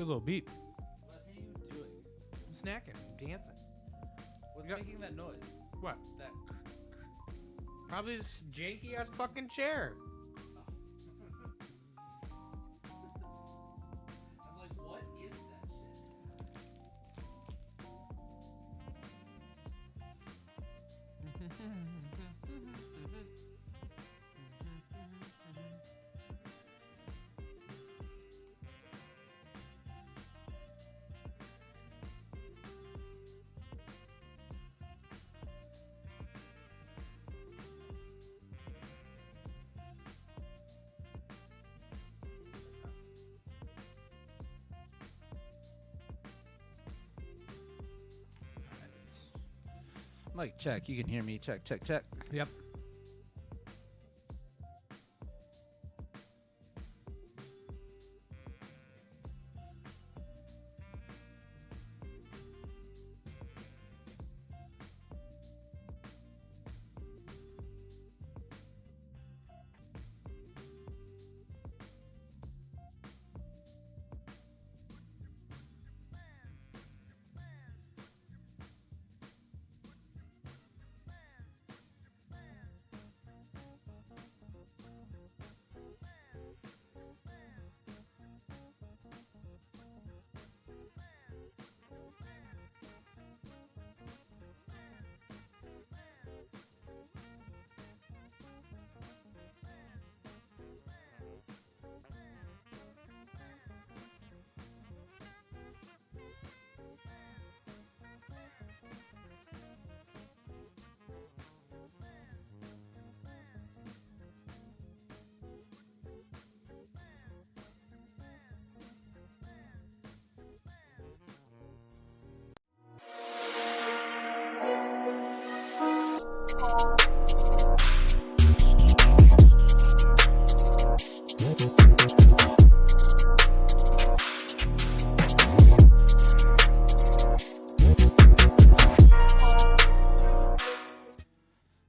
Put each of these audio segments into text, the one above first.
Good little beat. What are you doing? I'm snacking. I'm dancing. What's You got- making that noise? What? That. Probably this janky ass fucking chair. I'm like, what is that shit? Mike, check. You can hear me. Check, check, check. Yep.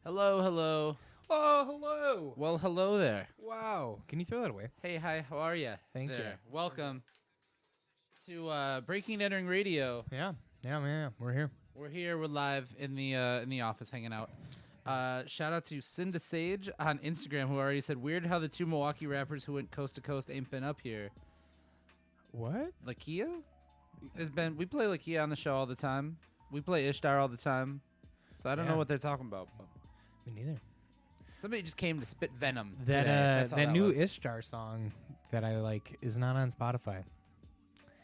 Hello, hello. Oh, hello. Well, hello there. Wow. Can you throw that away? Hey, hi. How are you? Thank you. Welcome to Breaking Entering Radio. Yeah. Yeah. We're here. We're here. We're live in the office, hanging out. Shout out to Cinda Sage on Instagram, who already said, "Weird how the two Milwaukee rappers who went coast to coast ain't been up here." What? Lakia has been. We play Lakia on the show all the time. We play Ishtar all the time. So I don't know Yeah. what they're talking about. But Me neither. somebody just came to spit venom. That today. That's all that new was. Ishtar song that I like is not on Spotify.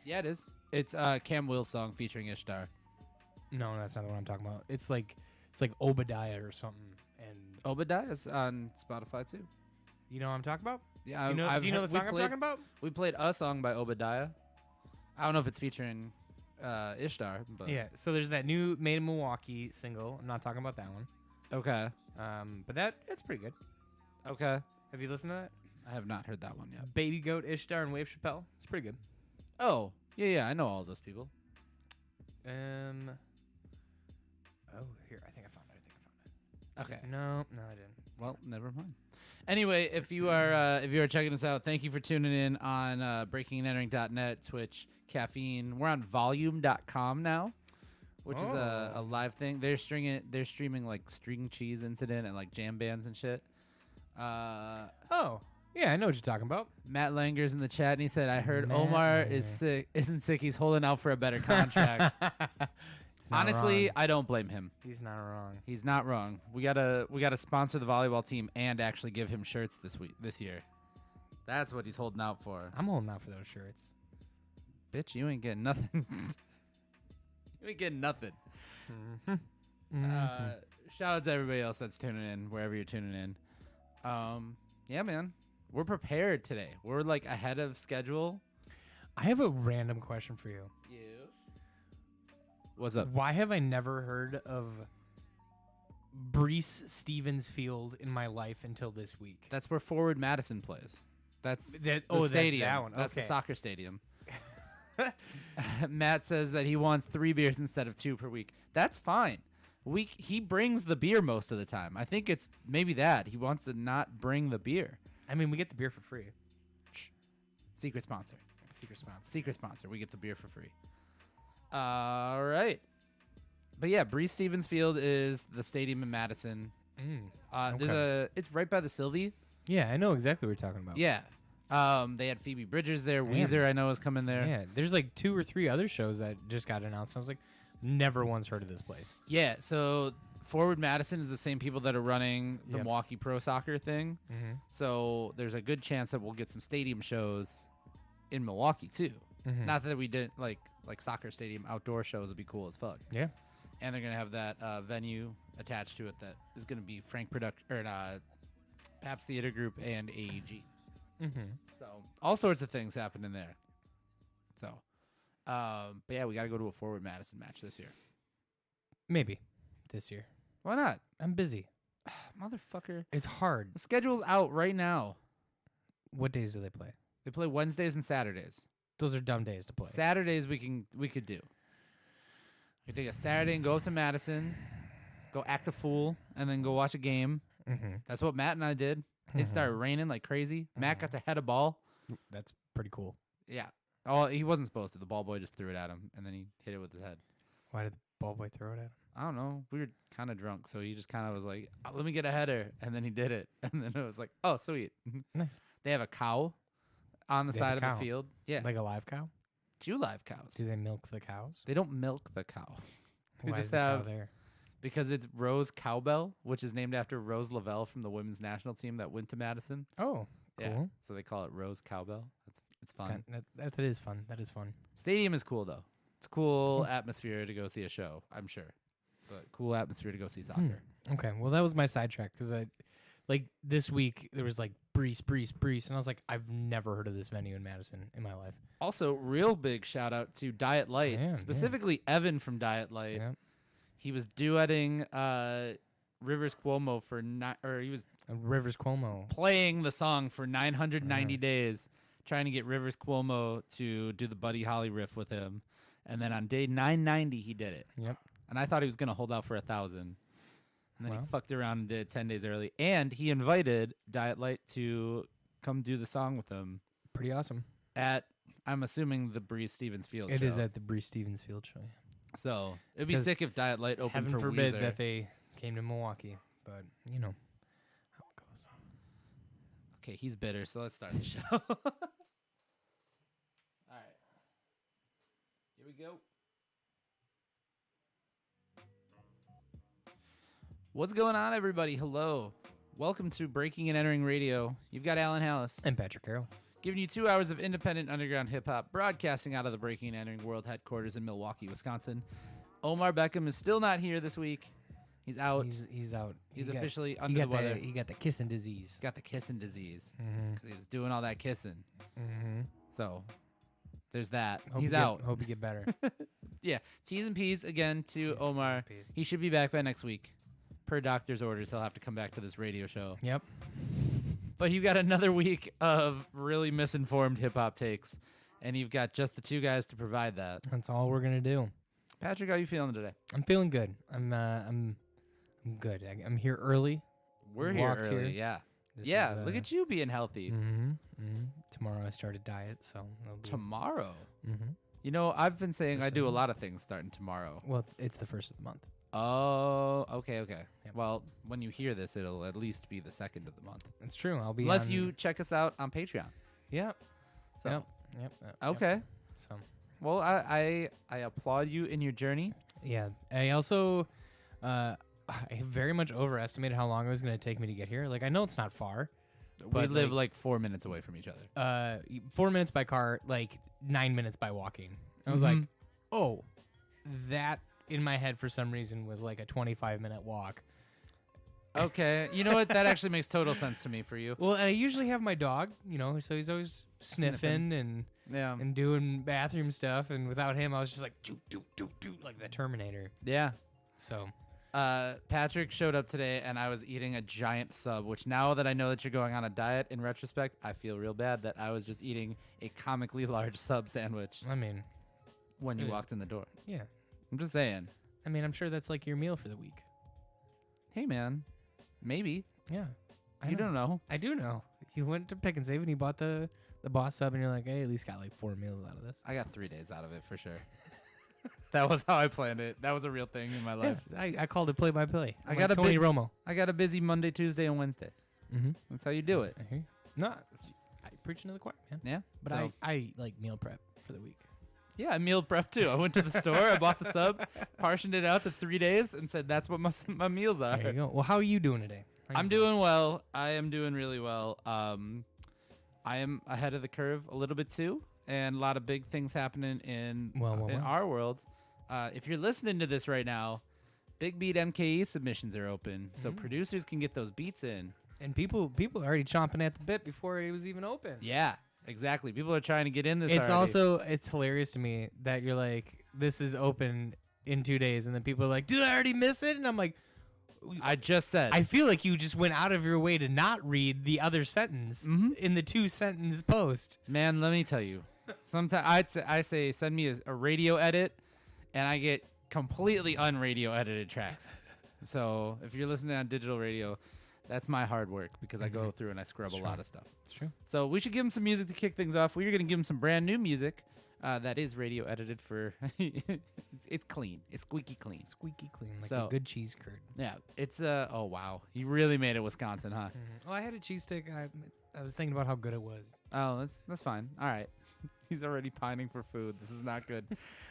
Yeah, it is. It's Cam Will's song featuring Ishtar. No, that's not the one I'm talking about. It's like Obadiah or something. And Obadiah's on Spotify too. you know what I'm talking about? Yeah, Do you know the song I'm talking about? We played a song by Obadiah. I don't know if it's featuring Ishtar, but Yeah. So there's that new Made in Milwaukee single. I'm not talking about that one. Okay. But it's pretty good. Okay. Have you listened to that? I have not heard that one yet. Baby Goat, Ishtar, and Wave Chappelle. It's pretty good. Oh, yeah, I know all those people. Oh, here. I think I found it. Okay. No, I didn't. Well, never mind. Anyway, if you are checking us out, thank you for tuning in on breakingandentering.net, Twitch, Caffeine. We're on volume.com now, which is a live thing. They're streaming like String Cheese Incident and like jam bands and shit. Oh, yeah, I know what you're talking about. Matt Langer's in the chat and he said, "I heard Matt Omar Langer. isn't sick. He's holding out for a better contract." He's not Honestly, wrong. I don't blame him. He's not wrong. He's not wrong. We gotta sponsor the volleyball team and actually give him shirts this year. That's what he's holding out for. I'm holding out for those shirts. Bitch, you ain't getting nothing. You ain't getting nothing. Shout out to everybody else that's tuning in, wherever you're tuning in. Yeah, man. We're prepared today. We're like ahead of schedule. I have a random question for you. Yes. What's up? Why have I never heard of Brees Stevens Field in my life until this week? That's where Forward Madison plays. That's the that's stadium. that one. That's the Okay. soccer stadium. Matt says that he wants 3 beers instead of 2 per week. That's fine. He brings the beer most of the time. I think it's maybe that. He wants to not bring the beer. I mean, we get the beer for free. Secret sponsor. Secret sponsor. Secret sponsor. We get the beer for free. All right. But yeah, Breese Stevens Field is the stadium in Madison. Okay. It's right by the Sylvie. Yeah, I know exactly what you're talking about. Yeah. They had Phoebe Bridgers there. Damn. Weezer, I know, is coming there. Yeah, there's like 2 or 3 other shows that just got announced. I was like, never once heard of this place. Yeah, so Forward Madison is the same people that are running the Yep. Milwaukee Pro Soccer thing. Mm-hmm. So there's a good chance that we'll get some stadium shows in Milwaukee too. Mm-hmm. Not that we didn't like soccer stadium outdoor shows would be cool as fuck. Yeah. And they're gonna have that venue attached to it that is gonna be Frank Pabst Theater Group and AEG. Mm-hmm. So all sorts of things happening there. So, but yeah, we got to go to a Forward Madison match this year. Maybe this year. Why not? I'm busy. Motherfucker. It's hard. The schedule's out right now. What days do they play? They play Wednesdays and Saturdays. Those are dumb days to play. Saturdays we could do. We could take a Saturday and go up to Madison, go act a fool, and then go watch a game. Mm-hmm. That's what Matt and I did. It started raining like crazy. Matt got to head a ball. That's pretty cool. Yeah. Oh, he wasn't supposed to. The ball boy just threw it at him, and then he hit it with his head. Why did the ball boy throw it at him? I don't know. We were kind of drunk, so he just kind of was like, let me get a header. And then he did it. And then it was like, oh, sweet. Nice. They have a cow on the They have side a of cow? the field. Yeah. Like a live cow? 2 live cows. Do they milk the cows? They don't milk the cow. They Why just is the cow have, there? because it's Rose Cowbell, which is named after Rose Lavelle from the women's national team that went to Madison. Oh, cool. Yeah. So they call it Rose Cowbell. It's fun. That is fun. That is fun. Stadium is cool, though. It's a cool atmosphere to go see a show, I'm sure. But cool atmosphere to go see soccer. Okay, well, that was my sidetrack because this week there was like Breese, and I was like, I've never heard of this venue in Madison in my life. Also, real big shout out to Diet Light, Damn, specifically Evan from Diet Light. Yeah. He was duetting Rivers Cuomo he was Rivers Cuomo. playing the song for 990 days, trying to get Rivers Cuomo to do the Buddy Holly riff with him. And then on day 990, he did it. Yep. And I thought he was going to hold out for 1,000. And then he Wow. fucked around and did it 10 days early. And he invited Diet Light to come do the song with him Pretty awesome. at, I'm assuming, the Breese Stevens Field It show. is at the Breese Stevens Field show. Yeah. So it'd be 'Cause sick if Diet Light opened Heaven for forbid Weezer. that they came to Milwaukee, but you know how it goes. Okay, he's bitter, so let's start the show. All right. Here we go. What's going on, everybody? Hello. Welcome to Breaking and Entering Radio. You've got Alan Hallis, And Patrick Carroll. giving you 2 hours of independent underground hip-hop, broadcasting out of the Breaking and Entering World Headquarters in Milwaukee, Wisconsin. Omar Beckham is still not here this week. He's out. He's out. He's officially under the weather. He got the kissing disease. Got the kissing disease. Mm-hmm. 'Cause he was doing all that kissing. Mm-hmm. So there's that. He's out. Hope you get better. Yeah. T's and P's again to Yeah, Omar. T's and Ps. He should be back by next week. Per doctor's orders, he'll have to come back to this radio show. Yep. But you got another week of really misinformed hip-hop takes, and you've got just the 2 guys to provide that. That's all we're gonna do. Patrick, how you feeling today? I'm feeling good. I'm good. I'm here early. We're here Walked early, here. yeah. This Yeah, is, look at you being healthy. Mm-hmm. Mm-hmm. Tomorrow I start a diet, so it'll be, Tomorrow. Mm-hmm. You know, I've been saying I do a Listen. lot of things starting tomorrow. Well, it's the first of the month. Oh, okay. Yep. Well, when you hear this, it'll at least be the 2nd of the month. It's true. I'll be Unless on- you check us out on Patreon. Yep. So, Yep. okay. So. Well, I applaud you in your journey. Yeah. I also, I very much overestimated how long it was going to take me to get here. Like, I know it's not far. We But, live like 4 minutes away from each other. 4 minutes by car, like 9 minutes by walking. I was like, Mhm. oh, that in my head for some reason was like a 25-minute walk. Okay. You know what? That actually makes total sense to me for you. Well, and I usually have my dog, so he's always sniffing and Yeah. doing bathroom stuff. And without him, I was just like, do, like the Terminator. Yeah. So, Patrick showed up today, and I was eating a giant sub, which now that I know that you're going on a diet, in retrospect, I feel real bad that I was just eating a comically large sub sandwich I mean, when you It is. walked in the door. yeah. I'm just saying. I mean, I'm sure that's like your meal for the week. Hey, man. Maybe. Yeah. You don't know. I do know. He went to Pick and Save and he bought the the boss sub, and you're like, hey, at least got like 4 meals out of this. I got 3 days out of it for sure. That was how I planned it. That was a real thing in my life. Yeah, I called it play by play. I got a Tony big- Romo. I got a busy Monday, Tuesday, and Wednesday. Mm-hmm. That's how you do it. I hear you. No, I preaching to the choir, man. Yeah. But So- I like meal prep for the week. Yeah, I meal prep too. I went to the store, I bought the sub, portioned it out to 3 days, and said that's what my meals are. There you go. Well, how are you doing today? I'm doing well. I am doing really well. I am ahead of the curve a little bit too, and a lot of big things happening in Well. our world. If you're listening to this right now, Big Beat MKE submissions are open, so producers can get those beats in. And people are already chomping at the bit before it was even open. Yeah, exactly. People are trying to get in this. It's already. it's hilarious to me that you're like, this is open in 2 days, and then people are like, did I already miss it? And I'm like, I just said. I feel like you just went out of your way to not read the other sentence in the 2-sentence post. Man, let me tell you. Sometimes I say send me a radio edit, and I get completely unradio edited tracks. So if you're listening on digital radio, that's my hard work because I go through and I scrub a lot of stuff. It's true. So we should give him some music to kick things off. We're going to give him some brand new music that is radio edited for. It's clean. It's squeaky clean. Squeaky clean, like So- a good cheese curd. Yeah, it's oh wow, you really made it Wisconsin, huh? Oh, I had a cheese stick. I was thinking about how good it was. Oh, that's fine. All right. He's already pining for food. This is not good.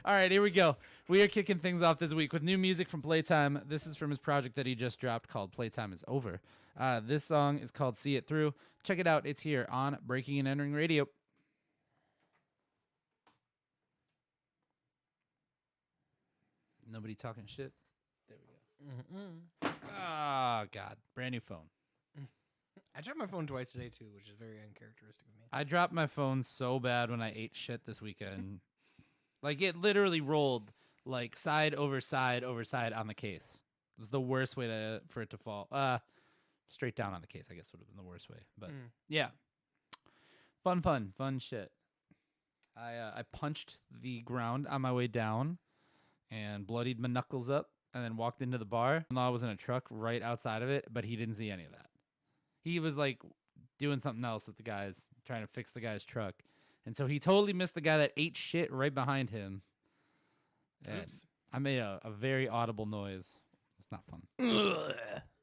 All right, here we go. We are kicking things off this week with new music from Playtime. This is from his project that he just dropped called Playtime is Over. This song is called See It Through. Check it out. It's here on Breaking and Entering Radio. Nobody talking shit. There we go. Oh, God. Brand new phone. I dropped my phone twice today, too, which is very uncharacteristic of me. I dropped my phone so bad when I ate shit this weekend. Like, it literally rolled, like, side over side over side on the case. It was the worst way for it to fall. Straight down on the case, I guess, would have been the worst way. But, yeah. Fun shit. I punched the ground on my way down and bloodied my knuckles up and then walked into the bar. I was in a truck right outside of it, but he didn't see any of that. He was like doing something else with the guys, trying to fix the guy's truck. And so he totally missed the guy that ate shit right behind him. And I made a very audible noise. It's not fun.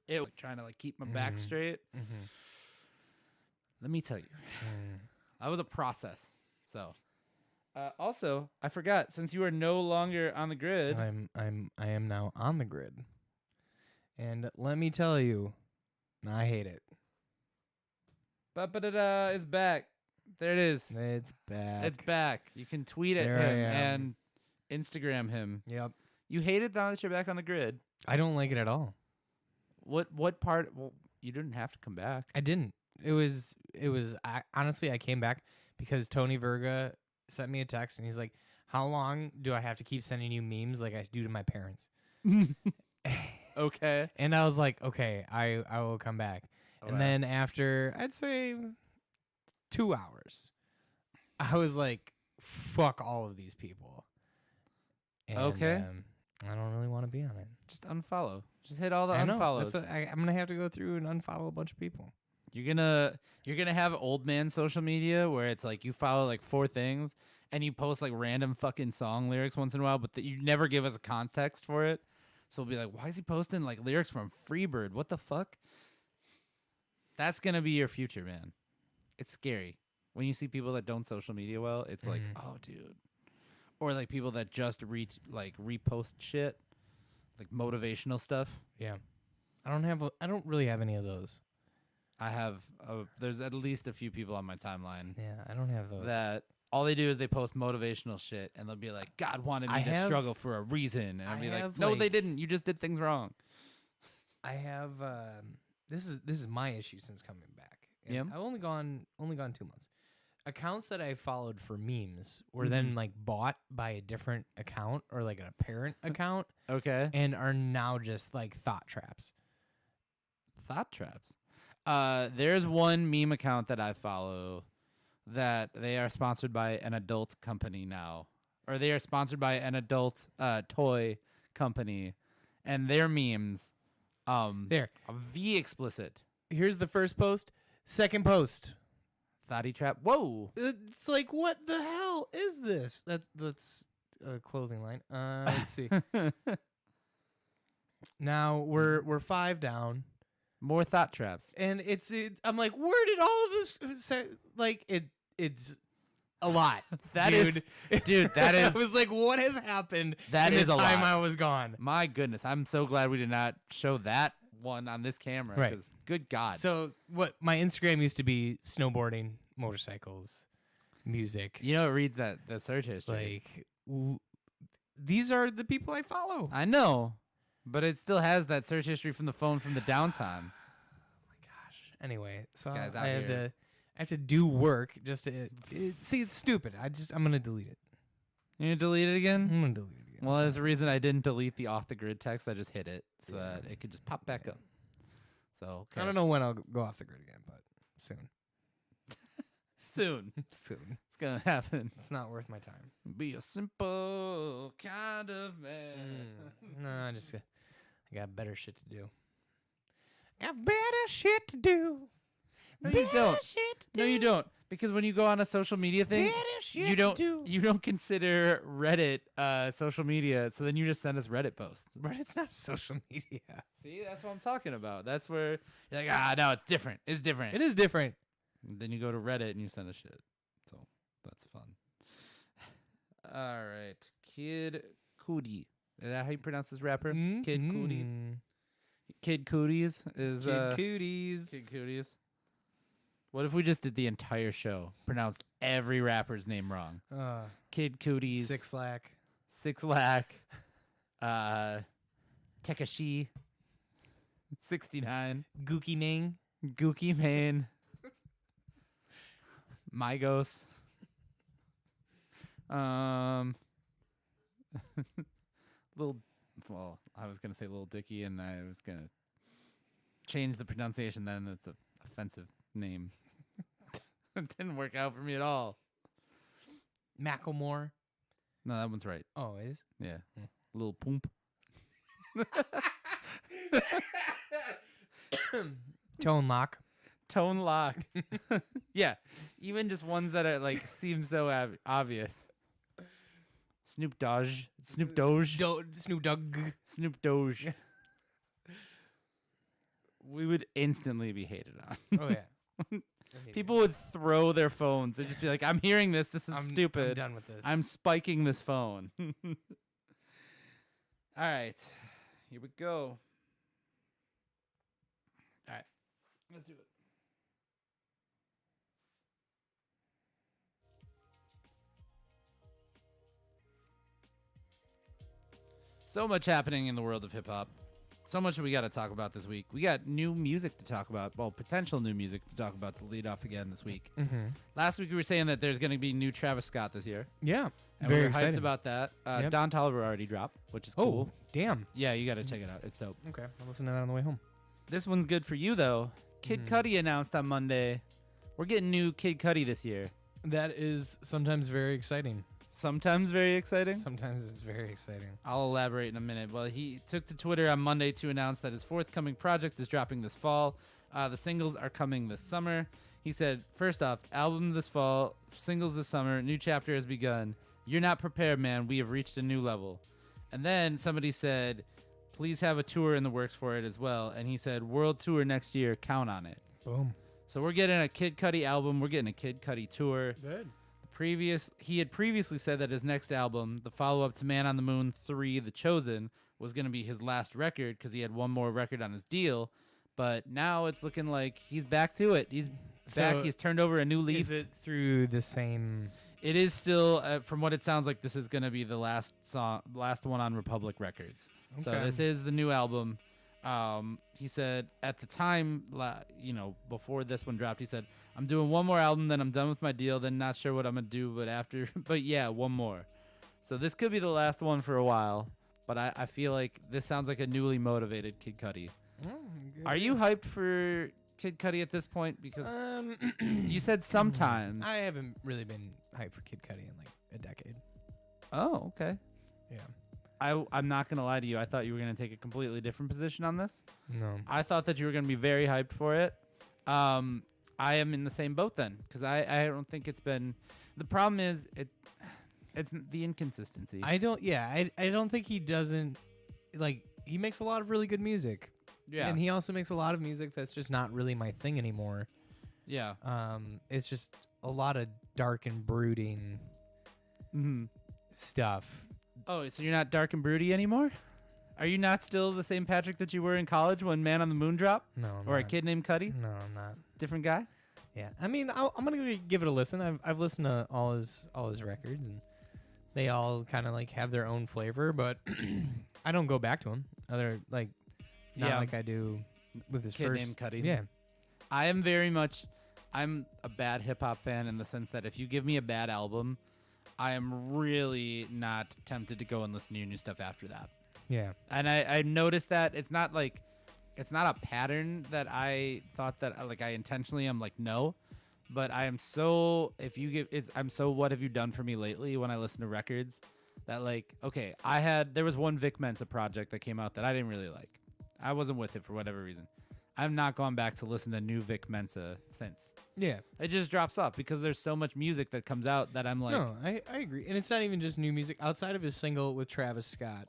It was trying to like keep my back straight. Let me tell you, that was a process. So, also, I forgot, since you are no longer on the grid. I am now on the grid. And let me tell you, I hate it. It's back. There it is. It's back. It's back. You can tweet at There I him am. and Instagram him. Yep. You hate it now that you're back on the grid. I don't like it at all. What part? Well, you didn't have to come back. I didn't. It was honestly, I came back because Tony Verga sent me a text and he's like, how long do I have to keep sending you memes like I do to my parents? Okay. And I was like, okay, I will come back. And then after, I'd say 2 hours, I was like, fuck all of these people. And, Okay. I don't really want to be on it. Just unfollow. Just hit all the I know. unfollows. I'm going to have to go through and unfollow a bunch of people. You're gonna have old man social media where it's like you follow like 4 things and you post like random fucking song lyrics once in a while, but you never give us a context for it. So we'll be like, why is he posting like lyrics from Freebird? What the fuck? That's gonna be your future, man. It's scary when you see people that don't social media well. It's like, oh, dude, or like people that just repost shit, like motivational stuff. Yeah, I don't really have any of those. I have. There's at least a few people on my timeline. Yeah, I don't have those. That all they do is they post motivational shit, and they'll be like, "God wanted me to struggle for a reason," and I'll be like, "No, they didn't. You just did things wrong." I have. This is my issue since coming back. And Yeah. I've only gone 2 months. Accounts that I followed for memes were then like bought by a different account or like a parent account. Okay. And are now just like thought traps. Thought traps. There's one meme account that I follow that they are sponsored by an adult company now, or they are sponsored by an adult toy company, and their memes are explicit. Here's the first post. Second post. thotty trap. Whoa. It's like, what the hell is this? That's a clothing line. Let's see. Now we're 5 down. More thought traps. And I'm like, where did all of this like it's a lot. That is, dude, that is. I was like, what has happened That in is the a time lot. I was gone? My goodness, I'm so glad we did not show that one on this camera. Right. Because good God. So what my Instagram used to be snowboarding, motorcycles, music. You know, it reads the search history. Like these are the people I follow. I know, but it still has that search history from the phone from the downtime. Oh my gosh. Anyway, so This guy's out I have here. I have to do work just to see. It's stupid. I'm gonna delete it. You gonna delete it again? I'm gonna delete it again. Well, there's a reason I didn't delete the off the grid text. I just hit it so that it could just pop back up. So I don't know when I'll go off the grid again, but soon. Soon. Soon. It's gonna happen. It's not worth my time. Be a simple kind of man. No, I got better shit to do. Got better shit to do. No, you don't. Shit to No, you do. don't. Because when you go on a social media thing, Better shit you don't to do. you don't consider Reddit social media. So then you just send us Reddit posts. Reddit's not social media. See, that's what I'm talking about. That's where you're like, no, it's different. It's different. It is different. And then you go to Reddit and you send us shit. So that's fun. All right, Kid Cudi. Is that how you pronounce this rapper? Kid Cudi. Kid Cooties is Kid Cooties. Kid Cooties. What if we just did the entire show, pronounced every rapper's name wrong? Kid Cooties, 6 Lack. 6 Lack, Tekashi, 69, Gookie Ming. Gookie Mane, Migos, little. Well, I was gonna say Little Dicky, and I was gonna change the pronunciation. Then it's an offensive name. It didn't work out for me at all. Macklemore. No, that one's right. Oh, it is? Yeah, Little Poomp. Tone Lock. Tone Lock. Yeah, even just ones that are like seem so obvious. Snoop Dogg. Snoop Dogg. Snoop Dogg. Snoop Dogg. We would instantly be hated on. Oh, yeah. People would throw their phones and just be like, I'm hearing this. This is I'm stupid. done with this. I'm spiking this phone. All right. Here we go. All right. Let's do it. So much happening in the world of hip hop. So much we got to talk about this week. We got new music to talk about. Well, potential new music to talk about to lead off again this week. Mm-hmm. Last week we were saying that there's going to be new Travis Scott this year. Yeah. And Very we were excited hyped about that. Yep. Don Toliver already dropped, which is Oh, cool. damn. Yeah, you got to check it out. It's dope. Okay. I'll listen to that on the way home. This one's good for you, though. Kid Cudi announced on Monday. We're getting new Kid Cudi this year. That is sometimes very exciting. Sometimes very exciting. Sometimes it's very exciting. I'll elaborate in a minute. Well, he took to Twitter on Monday to announce that his forthcoming project is dropping this fall. The singles are coming this summer. He said, first off, album this fall, singles this summer, new chapter has begun. You're not prepared, man. We have reached a new level. And then somebody said, please have a tour in the works for it as well. And he said, world tour next year. Count on it. Boom. So we're getting a Kid Cudi album. We're getting a Kid Cudi tour. Good. He had previously said that his next album, the follow-up to Man on the Moon 3, The Chosen, was going to be his last record because he had one more record on his deal. But now it's looking like he's back to it. He's back. He's turned over a new leaf. Is it through the same... It is still, from what it sounds like, this is going to be the last one on Republic Records. So Okay. this is the new album. He said at the time, before this one dropped, he said, I'm doing one more album, then I'm done with my deal, then not sure what I'm going to do, but yeah, one more. So this could be the last one for a while, but I feel like this sounds like a newly motivated Kid Cudi. Are you hyped for Kid Cudi at this point? Because you said sometimes. I haven't really been hyped for Kid Cudi in like a decade. Oh, okay. Yeah. I'm not going to lie to you. I thought you were going to take a completely different position on this. No. I thought that you were going to be very hyped for it. I am in the same boat then, because I don't think it's been. The problem is it's the inconsistency. I don't think he doesn't like. He makes a lot of really good music. Yeah. And he also makes a lot of music that's just not really my thing anymore. Yeah. It's just a lot of dark and brooding stuff. Oh, so you're not dark and broody anymore? Are you not still the same Patrick that you were in college when Man on the Moon dropped? No, I'm or not. A Kid Named Cuddy? No, I'm not. Different guy? Yeah, I mean, I'm gonna give it a listen. I've listened to all his records, and they all kind of like have their own flavor. But I don't go back to them. Not like I do with his Kid first. Named Cuddy. Yeah, I'm a bad hip hop fan in the sense that if you give me a bad album, I am really not tempted to go and listen to your new stuff after that. yeah. And I noticed that it's not a pattern that I thought that like I intentionally am like no, but I am so I'm so what have you done for me lately when I listen to records that like okay there was one Vic Mensa project that came out that I didn't really like. I wasn't with it for whatever reason. I've not gone back to listen to new Vic Mensa since. Yeah. It just drops off because there's so much music that comes out that I'm like No, I agree. And it's not even just new music. Outside of his single with Travis Scott,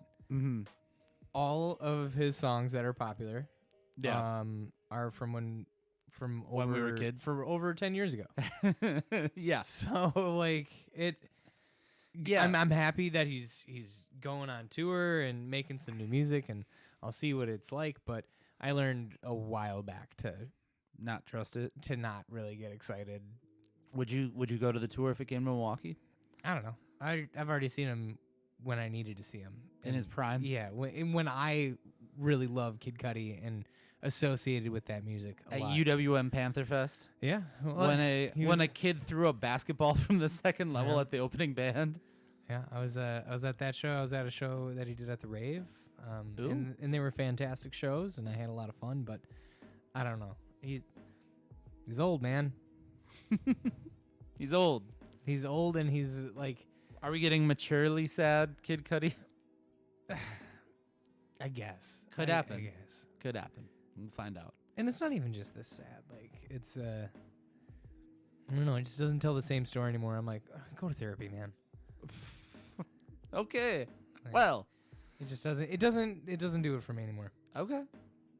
all of his songs that are popular are from when we were kids. For over 10 years ago. yeah. So like it Yeah. I'm happy that he's going on tour and making some new music, and I'll see what it's like, but I learned a while back to Not trust it. not really get excited. Would you go to the tour if it came to Milwaukee? I don't know. I've already seen him when I needed to see him. In his prime? Yeah, when I really love Kid Cudi and associated with that music a At lot. UWM Panther Fest? Yeah. Well, When a kid threw a basketball from the second level Yeah. at the opening band? Yeah, I was at that show. I was at a show that he did at the Rave. Ooh. And they were fantastic shows, and I had a lot of fun, but I don't know. He's old, man. He's old. He's old, and he's like, Are we getting maturely sad, Kid Cudi? I guess. Could I happen. guess. Could happen. We'll find out. And it's not even just this sad. Like, it's, I don't know. It just doesn't tell the same story anymore. I'm like, go to therapy, man. Okay. Like, Well. It just doesn't. It doesn't do it for me anymore. Okay.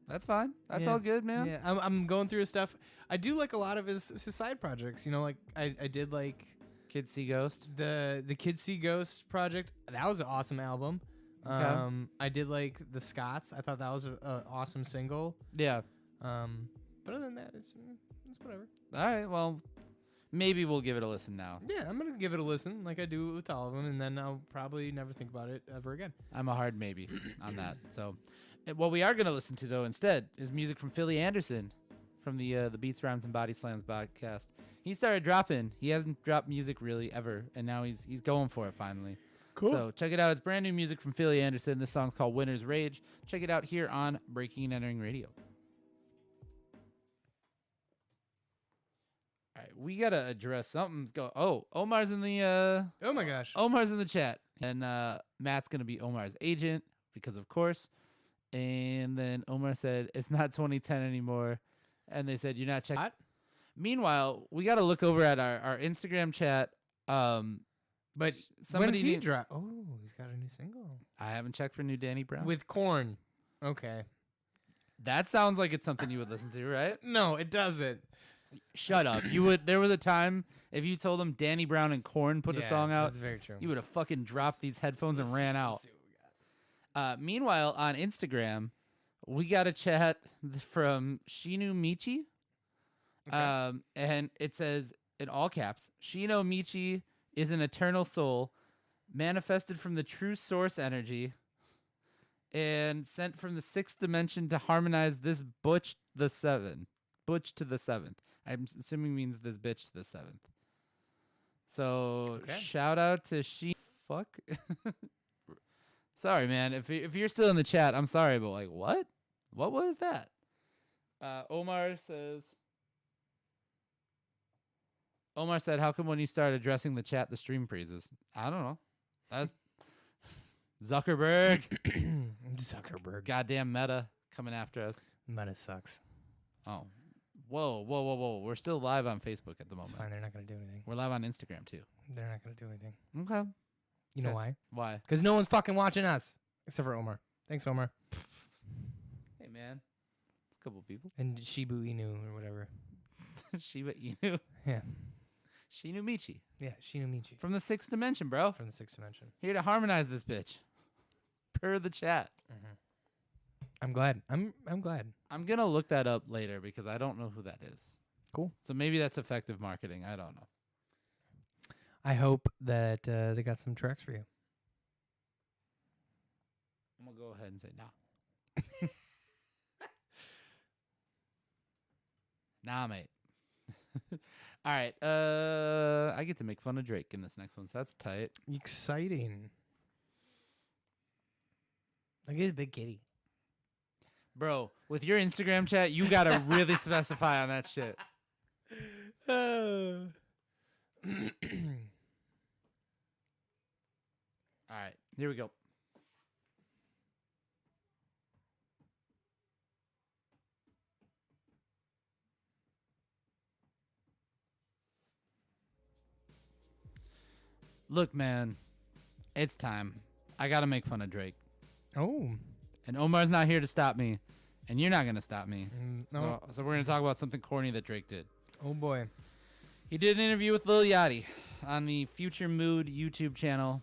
That's fine. That's Yeah. all good, man. Yeah, I'm going through his stuff. I do like a lot of his side projects. You know, like I did like Kids See Ghost. the Kids See Ghosts project. That was an awesome album. Okay. I did like the Scots. I thought that was an awesome single. Yeah. But other than that, it's whatever. All right. Well, maybe we'll give it a listen now. Yeah, I'm gonna give it a listen, like I do with all of them, and then I'll probably never think about it ever again. I'm a hard maybe on that. So, what we are going to listen to, though, instead, is music from Philly Anderson from the Beats, Rhymes, and Body Slams podcast. He started dropping. He hasn't dropped music really ever, and now he's going for it finally. Cool. So check it out. It's brand new music from Philly Anderson. This song's called Winter's Rage. Check it out here on Breaking and Entering Radio. All right, we got to address something's going. Oh, Omar's in the Oh my gosh. Omar's in the chat, and Matt's gonna be Omar's agent because, of course. And then Omar said it's not 2010 anymore, and they said you're not checking. Meanwhile, we got to look over at our Instagram chat. But somebody when's he need- drop? Oh, he's got a new single I haven't checked for new Danny Brown. with Korn. Okay. That sounds like it's something you would listen to, right? No, it doesn't. Shut up. You would. There was a time if you told them Danny Brown and Korn put a song out, That's very true. you would have fucking dropped these headphones and ran out. Let's see what we got. Meanwhile, on Instagram, we got a chat from Shinu Michi. Okay. And it says in all caps, Shino Michi is an eternal soul, manifested from the true source energy, and sent from the sixth dimension to harmonize this butch to the seventh. I'm assuming means this bitch to the seventh. So Okay. shout out to fuck. Sorry, man. If you're still in the chat, I'm sorry, but like, what? What was that? Omar said, how come when you start addressing the chat, the stream freezes? I don't know. That's Zuckerberg. Zuckerberg. Goddamn Meta coming after us. Meta sucks. Oh, Whoa. We're still live on Facebook at the moment. It's fine. They're not going to do anything. We're live on Instagram, too. They're not going to do anything. Okay. You know why? Why? Because no one's fucking watching us. Except for Omar. Thanks, Omar. Hey, man. It's a couple people. And Shibu Inu or whatever. Shiba Inu. Yeah. Shinu Michi. Yeah, Shinu Michi. From the 6th dimension, bro. From the 6th dimension. Here to harmonize this bitch. Per the chat. Mm-hmm. I'm glad. I'm glad. I'm going to look that up later because I don't know who that is. Cool. So maybe that's effective marketing. I don't know. I hope that they got some tracks for you. I'm going to go ahead and say nah. Nah, mate. All right. I get to make fun of Drake in this next one, so that's tight. Exciting. Look at his big kitty. Bro, with your Instagram chat, you got to really specify on that shit. All right. Here we go. Look, man, it's time. I got to make fun of Drake. Oh. And Omar's not here to stop me, and you're not going to stop me. No. So we're going to talk about something corny that Drake did. Oh, boy. He did an interview with Lil Yachty on the Future Mood YouTube channel.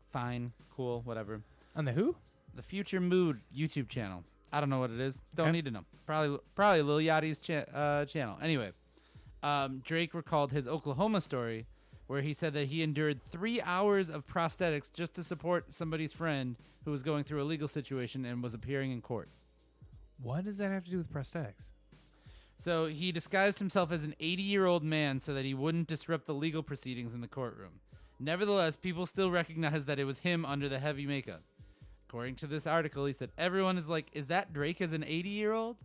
Fine, cool, whatever. On the who? The Future Mood YouTube channel. I don't know what it is. Don't need to know. Probably Lil Yachty's channel. Anyway, Drake recalled his Oklahoma story where he said that he endured 3 hours of prosthetics just to support somebody's friend who was going through a legal situation and was appearing in court. What does that have to do with prosthetics? So he disguised himself as an 80-year-old man so that he wouldn't disrupt the legal proceedings in the courtroom. Nevertheless, people still recognize that it was him under the heavy makeup. According to this article, he said, everyone is like, is that Drake as an 80-year-old?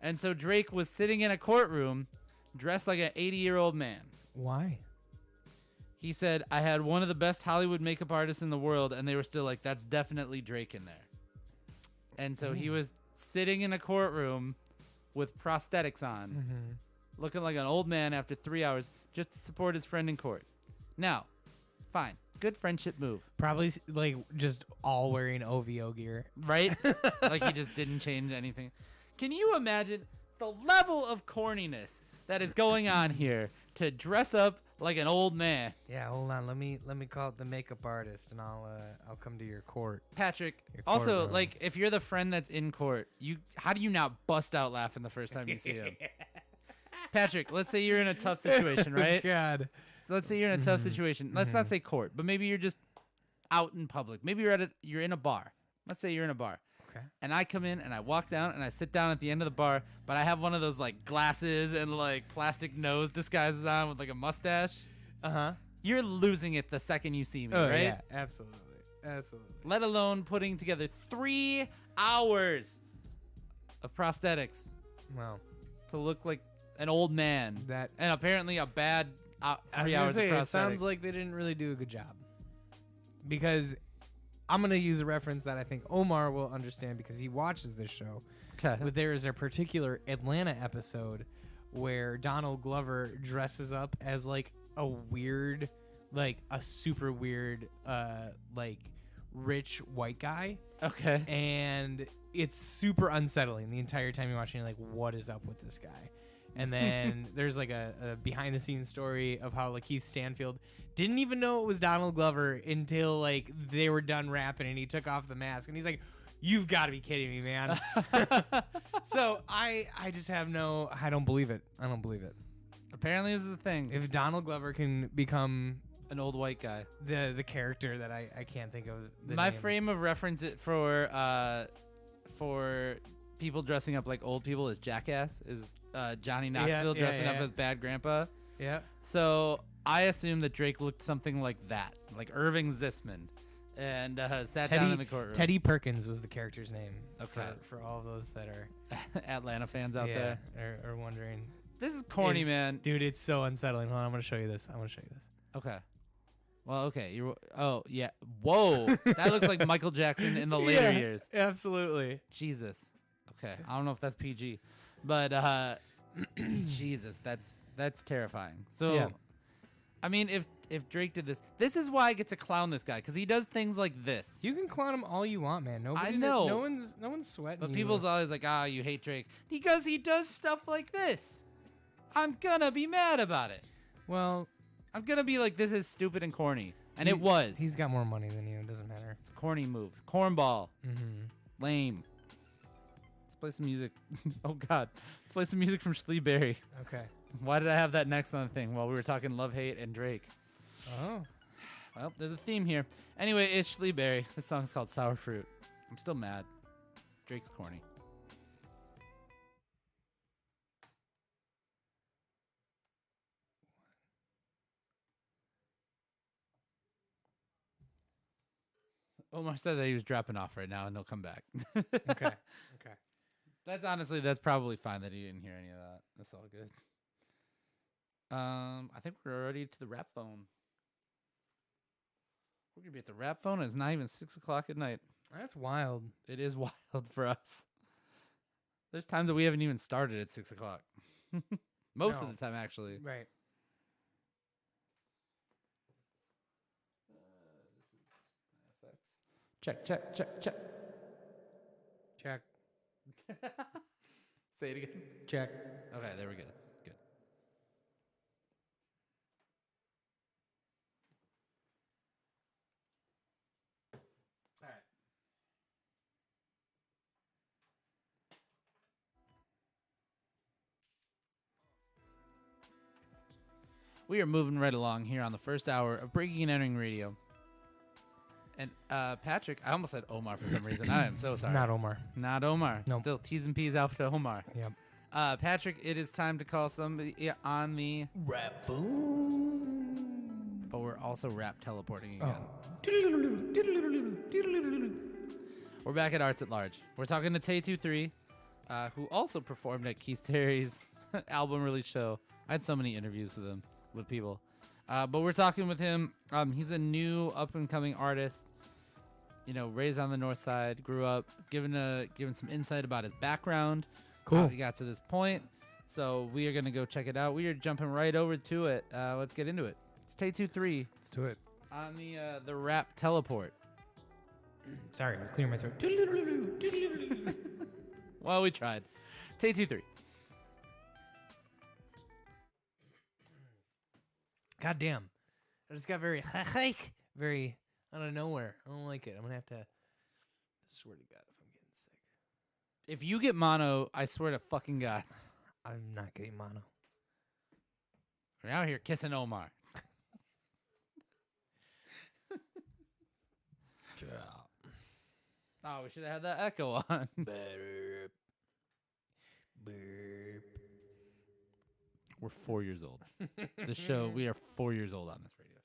And so Drake was sitting in a courtroom dressed like an 80-year-old man. Why? He said, I had one of the best Hollywood makeup artists in the world, and they were still like, that's definitely Drake in there. And so he was sitting in a courtroom with prosthetics on, looking like an old man after 3 hours just to support his friend in court. Now, fine. Good friendship move. Probably like just all wearing OVO gear. Right? Like he just didn't change anything. Can you imagine the level of corniness that is going on here to dress up like an old man? Yeah, hold on. Let me call it the makeup artist, and I'll come to your court. Patrick. Your Also, courtroom. like if you're the friend that's in court, how do you not bust out laughing the first time you see him? Patrick, let's say you're in a tough situation, right? God. So let's say you're in a tough situation. Let's not say court, but maybe you're just out in public. Maybe you're in a bar. Let's say you're in a bar. Okay. And I come in and I walk down and I sit down at the end of the bar, but I have one of those like glasses and like plastic nose disguises on with like a mustache. You're losing it the second you see me, right? Yeah, absolutely. Let alone putting together 3 hours of prosthetics Well, to look like an old man. And apparently a bad 3 hours of prosthetics. It sounds like they didn't really do a good job. Because I'm going to use a reference that I think Omar will understand because he watches this show. Okay. But there is a particular Atlanta episode where Donald Glover dresses up as like a weird, like a super weird, like rich white guy. Okay. And it's super unsettling the entire time you're watching. You're like, what is up with this guy? And then there's like a behind the scenes story of how like Keith Stanfield didn't even know it was Donald Glover until like they were done rapping and he took off the mask and he's like, you've got to be kidding me, man. So I just have I don't believe it. I don't believe it. Apparently this is the thing. If Donald Glover can become An old white guy. the character that I can't think of the My name. frame of reference for people dressing up like old people is Jackass, is Johnny Knoxville dressing up as Bad Grandpa. Yeah. So I assume that Drake looked something like that, like Irving Zisman, and sat down in the courtroom. Teddy Perkins was the character's name. Okay. For all those that are Atlanta fans out there. are wondering. This is corny, man. Dude, it's so unsettling. Hold on, I'm going to show you this. Okay. Well, okay. Oh, yeah. Whoa. That looks like Michael Jackson in the later years. Absolutely. Jesus. Okay. I don't know if that's PG. But Jesus, that's terrifying. So, Yeah. I mean, if Drake did this is why I get to clown this guy because he does things like this. You can clown him all you want, man. Nobody, know. No one's sweating. But you. people's always like, you hate Drake because he does stuff like this. I'm gonna be mad about it. Well, I'm gonna be like, this is stupid and corny, and it was. He's got more money than you. It doesn't matter. It's a corny move, cornball, Mm-hmm. lame. Let's play some music. Oh God, let's play some music from Schleeberry. Okay. Why did I have that next on the thing? Well, we were talking love, hate, and Drake. Oh. Well, there's a theme here. Anyway, it's Schleeberry. This song's called Sour Fruit. I'm still mad. Drake's corny. Omar said that he was dropping off right now, and he'll come back. Okay. Okay. That's probably fine that he didn't hear any of that. That's all good. I think we're already to the rap phone. We're gonna be at the rap phone. And it's not even 6 o'clock at night. That's wild. It is wild for us. There's times that we haven't even started at 6 o'clock. Most of the time, actually. Right. Check, check, check, check. Check. Say it again. Check. Okay, there we go. Good. All right. We are moving right along here on the first hour of Breaking and Entering Radio. And Patrick, I almost said Omar for some reason. I am so sorry. Not Omar. Not Omar. Nope. Still T's and P's out to Omar. Yep. Patrick, it is time to call somebody on the Rap phone. but we're also rap teleporting again. We're back at Arts at Large. We're talking to Tay23, who also performed at Keith Terry's album release show. I had so many interviews with him, with people. But we're talking with him. He's a new up-and-coming artist. You know, raised on the north side, grew up, given some insight about his background. Cool. How he got to this point. So we are going to go check it out. We are jumping right over to it. Let's get into it. It's Tay23 Let's do it. on the rap teleport. Sorry, I was clearing my throat. Well, we tried. Tay23. God damn. I just got very very out of nowhere. I don't like it. I'm gonna have to. I swear to God, if I'm getting sick. If you get mono, I swear to fucking God. I'm not getting mono. We're out here kissing Omar. Oh, we should have had that echo on. Burp. Burp. We're 4 years old. The show, we are 4 years old on this radio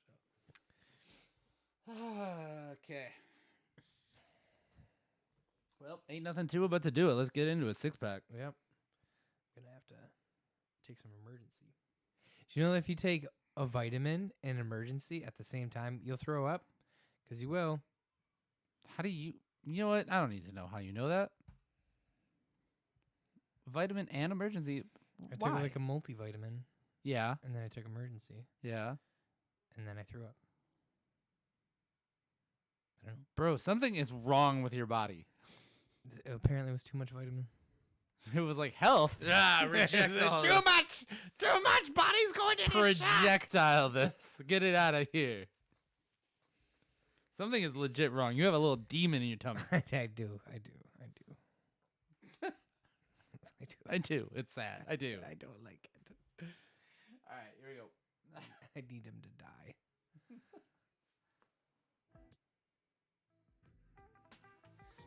show. Okay. Well, ain't nothing to it but to do it. Let's get into a six-pack. Yep. Gonna have to take some emergency. Do you know that if you take a vitamin and emergency at the same time, you'll throw up? Because you will. How do you... You know what? I don't need to know how you know that. Vitamin and emergency. I Why? took like a multivitamin, Yeah. and then I took emergency, Yeah. and then I threw up. I don't know. Bro, something is wrong with your body. Apparently, it was too much vitamin. It was like health. Reject all Too much. Too much. Body's going into Projectile this. Get it out of here. Something is legit wrong. You have a little demon in your tummy. I do. I do. It's sad. I do. I don't like it. All right, here we go. I need him to die.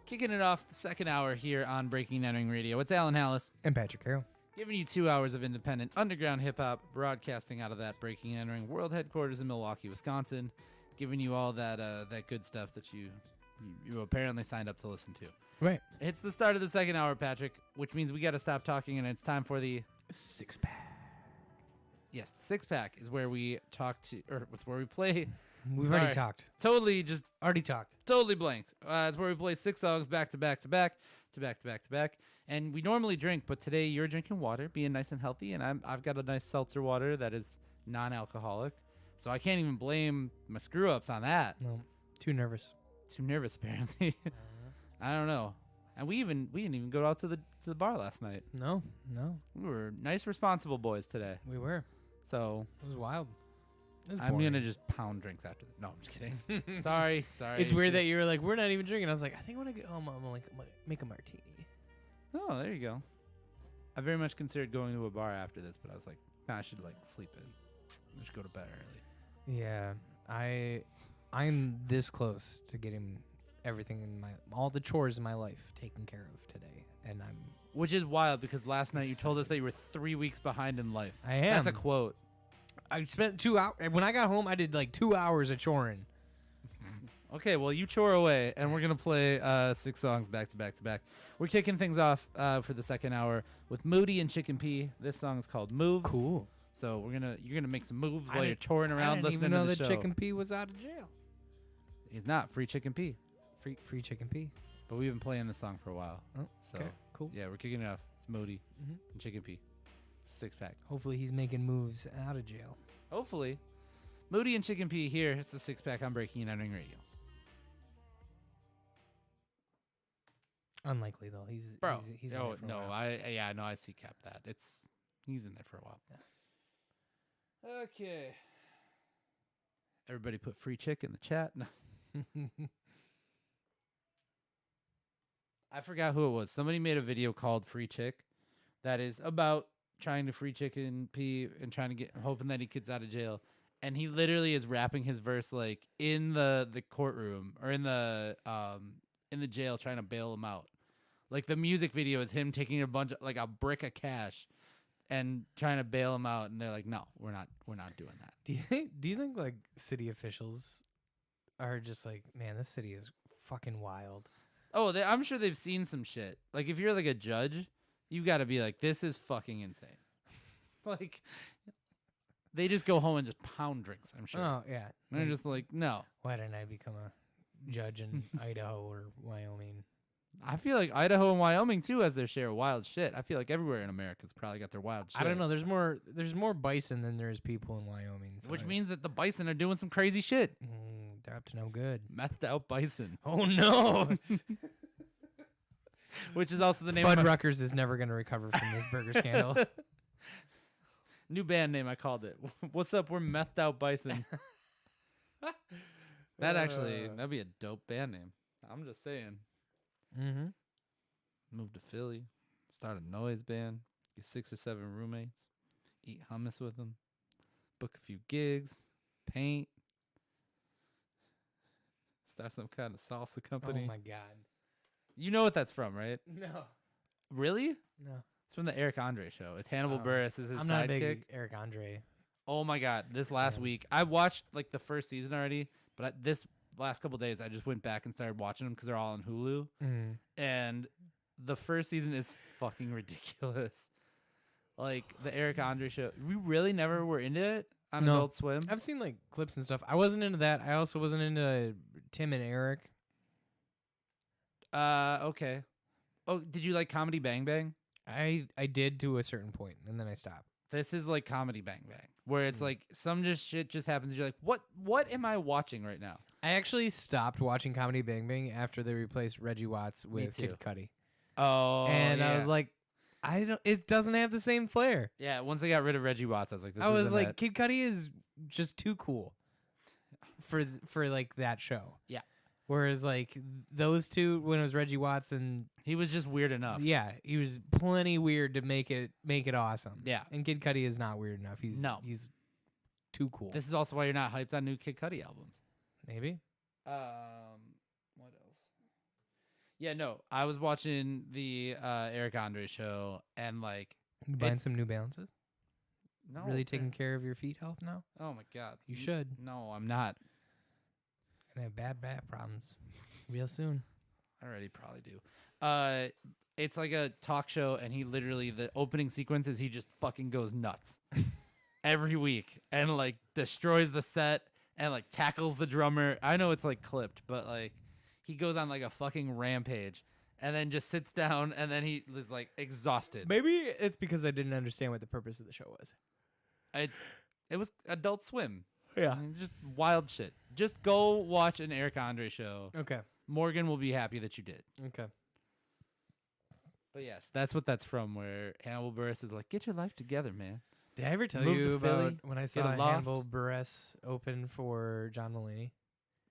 Kicking it off the second hour here on Breaking and Entering Radio. It's Alan Hallis, And Patrick Carroll. giving you 2 hours of independent underground hip-hop, broadcasting out of that Breaking and Entering world headquarters in Milwaukee, Wisconsin, giving you all that that good stuff that you apparently signed up to listen to. Right. It's the start of the second hour, Patrick, which means we got to stop talking, and it's time for the... Six-pack. Yes, the six-pack is where we talk to... Or it's where we play We've Sorry. already talked. Totally just Already talked. totally blanked. It's where we play 6 songs back to back to back to back to back to back. And we normally drink, but today you're drinking water, being nice and healthy, and I've got a nice seltzer water that is non-alcoholic. So I can't even blame my screw-ups on that. No, too nervous. Too nervous, apparently. I don't know. And we didn't even go out to the bar last night. No. We were nice, responsible boys today. We were. So It was wild. It was I'm boring. gonna just pound drinks after this. No, I'm just kidding. Sorry. It's weird that you were like, we're not even drinking. I was like, I think when I get home, I'm like, make a martini. Oh, there you go. I very much considered going to a bar after this, but I was like, nah, I should like sleep in. I should go to bed early. Yeah, I'm this close to getting everything in all the chores in my life taken care of today, and Which is wild because last night you told us that you were 3 weeks behind in life. I am. That's a quote. I spent 2 hours when I got home. I did like 2 hours of choring. Okay, well, you chore away, and we're going to play 6 songs back to back to back. We're kicking things off for the second hour with Moody and Chicken P. This song is called Moves. Cool. So you're gonna make some moves while you're touring around listening to the show. I didn't even know that Chicken P was out of jail. He's not. Free Chicken P. Free Chicken P. But we've been playing this song for a while. Oh, so okay, cool. Yeah, we're kicking it off. It's Moody Mm-hmm. and Chicken P. 6-pack. Hopefully he's making moves out of jail. Hopefully. Moody and Chicken P here. It's the 6-pack on Breaking and Entering Radio. Unlikely though. He's in there for a while. I see cap that. He's in there for a while. Yeah. Okay. Everybody put free chick in the chat. No. I forgot who it was. Somebody made a video called Free Chick that is about trying to free Chicken P and hoping that he gets out of jail. And he literally is rapping his verse like in the courtroom or in the jail trying to bail him out. Like the music video is him taking a brick of cash and trying to bail him out, and they're like, "No, we're not doing that." Do you think like city officials are just like, man, this city is fucking wild? Oh, I'm sure they've seen some shit. Like if you're like a judge, you've got to be like, this is fucking insane. Like they just go home and just pound drinks. I'm sure. Oh yeah, and they're just like, no. Why didn't I become a judge in Idaho or Wyoming? I feel like Idaho and Wyoming too has their share of wild shit. I feel like everywhere in America's probably got their wild shit. I don't know. There's more bison than there's people in Wyoming. So which means that the bison are doing some crazy shit. They're up to no good. Methed out bison. Oh no. Which is also the name Fuddruckers is never going to recover from this burger scandal. New band name I called it. What's up? We're Methed Out Bison. That'd be a dope band name. I'm just saying. Mm-hmm. Move to Philly, start a noise band, get 6 or 7 roommates, eat hummus with them, book a few gigs, paint, start some kind of salsa company. Oh my god. You know what that's from, right? No. Really? No. It's from the Eric Andre show. It's Hannibal Buress is his I'm sidekick. not a big Eric Andre. Oh my god! This last week, I watched like the first season already, but this last couple days, I just went back and started watching them because they're all on Hulu. Mm. And the first season is fucking ridiculous. Like the Eric Andre show. We really never were into it on Adult Swim. I've seen like clips and stuff. I wasn't into that. I also wasn't into Tim and Eric. Okay. Oh, did you like Comedy Bang Bang? I did to a certain point, and then I stopped. This is like Comedy Bang Bang, where it's like some shit just happens. You're like, what am I watching right now? I actually stopped watching Comedy Bang Bang after they replaced Reggie Watts with Kid Cudi. Oh, and I was like, it doesn't have the same flair. Yeah, once they got rid of Reggie Watts, I was like, this I was isn't like, it. Kid Cudi is just too cool for like that show. Yeah. Whereas like those two, when it was Reggie Watts and he was just weird enough. Yeah, he was plenty weird to make it awesome. Yeah. And Kid Cudi is not weird enough. He's too cool. This is also why you're not hyped on new Kid Cudi albums. Maybe. What else? Yeah, no. I was watching the Eric Andre show and like You buying some New Balances? No. Really taking care of your feet health now? Oh my god. You should. No, I'm not. Gonna have bad back problems real soon. I already probably do. It's like a talk show, and he literally, the opening sequence is he just fucking goes nuts every week and like destroys the set and like tackles the drummer. I know it's like clipped, but like he goes on like a fucking rampage and then just sits down and then he is like exhausted. Maybe it's because I didn't understand what the purpose of the show was. It was Adult Swim. Yeah. I mean, just wild shit. Just go watch an Eric Andre show. Okay. Morgan will be happy that you did. Okay. But yes, that's what that's from, where Hannibal Buress is like, get your life together, man. Did I ever tell Move you to about Philly, when I get saw a loft. Hannibal Buress open for John Mulaney?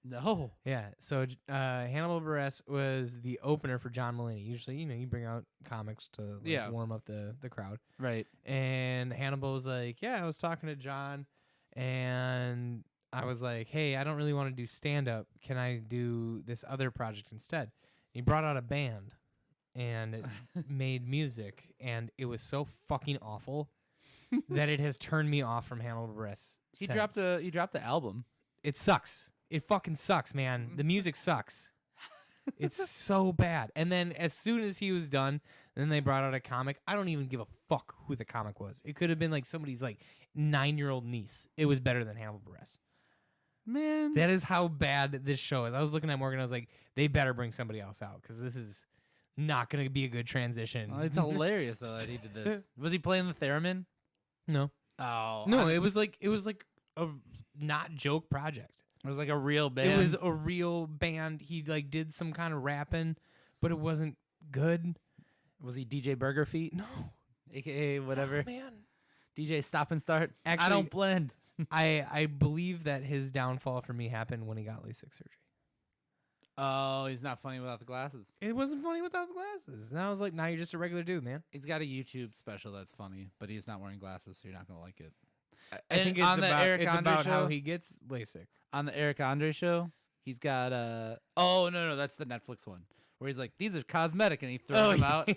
No. Yeah. So Hannibal Buress was the opener for John Mulaney. Usually, you bring out comics to warm up the crowd. Right. And Hannibal was like, yeah, I was talking to John, and I was like, hey, I don't really want to do stand-up. Can I do this other project instead? He brought out a band, and it made music, and it was so fucking awful that it has turned me off from Hannibal Buress. He dropped the album. It sucks. It fucking sucks, man. The music sucks. It's so bad. And then as soon as he was done, then they brought out a comic. I don't even give a fuck who the comic was. It could have been like somebody's like 9-year-old niece. It was better than Hannibal Buress. Man. That is how bad this show is. I was looking at Morgan. I was like, they better bring somebody else out because this is not going to be a good transition. Oh, it's hilarious though that he did this. Was he playing the theremin? No. Oh. No, it was like a not joke project. It was like a real band. It was a real band. He like did some kind of rapping, but it wasn't good. Was he DJ Burger Feet? No. AKA whatever. Oh, man. DJ Stop and Start. Actually, I don't blend. I believe that his downfall for me happened when he got LASIK surgery. Oh, he's not funny without the glasses. It wasn't funny without the glasses. And I was like, now you're just a regular dude, man. He's got a YouTube special that's funny, but he's not wearing glasses, so you're not gonna like it. I think it's on the about, Eric it's Andre about how show? he gets LASIK. On the Eric Andre show, he's got oh no, that's the Netflix one where he's like, these are cosmetic, and he throws them out.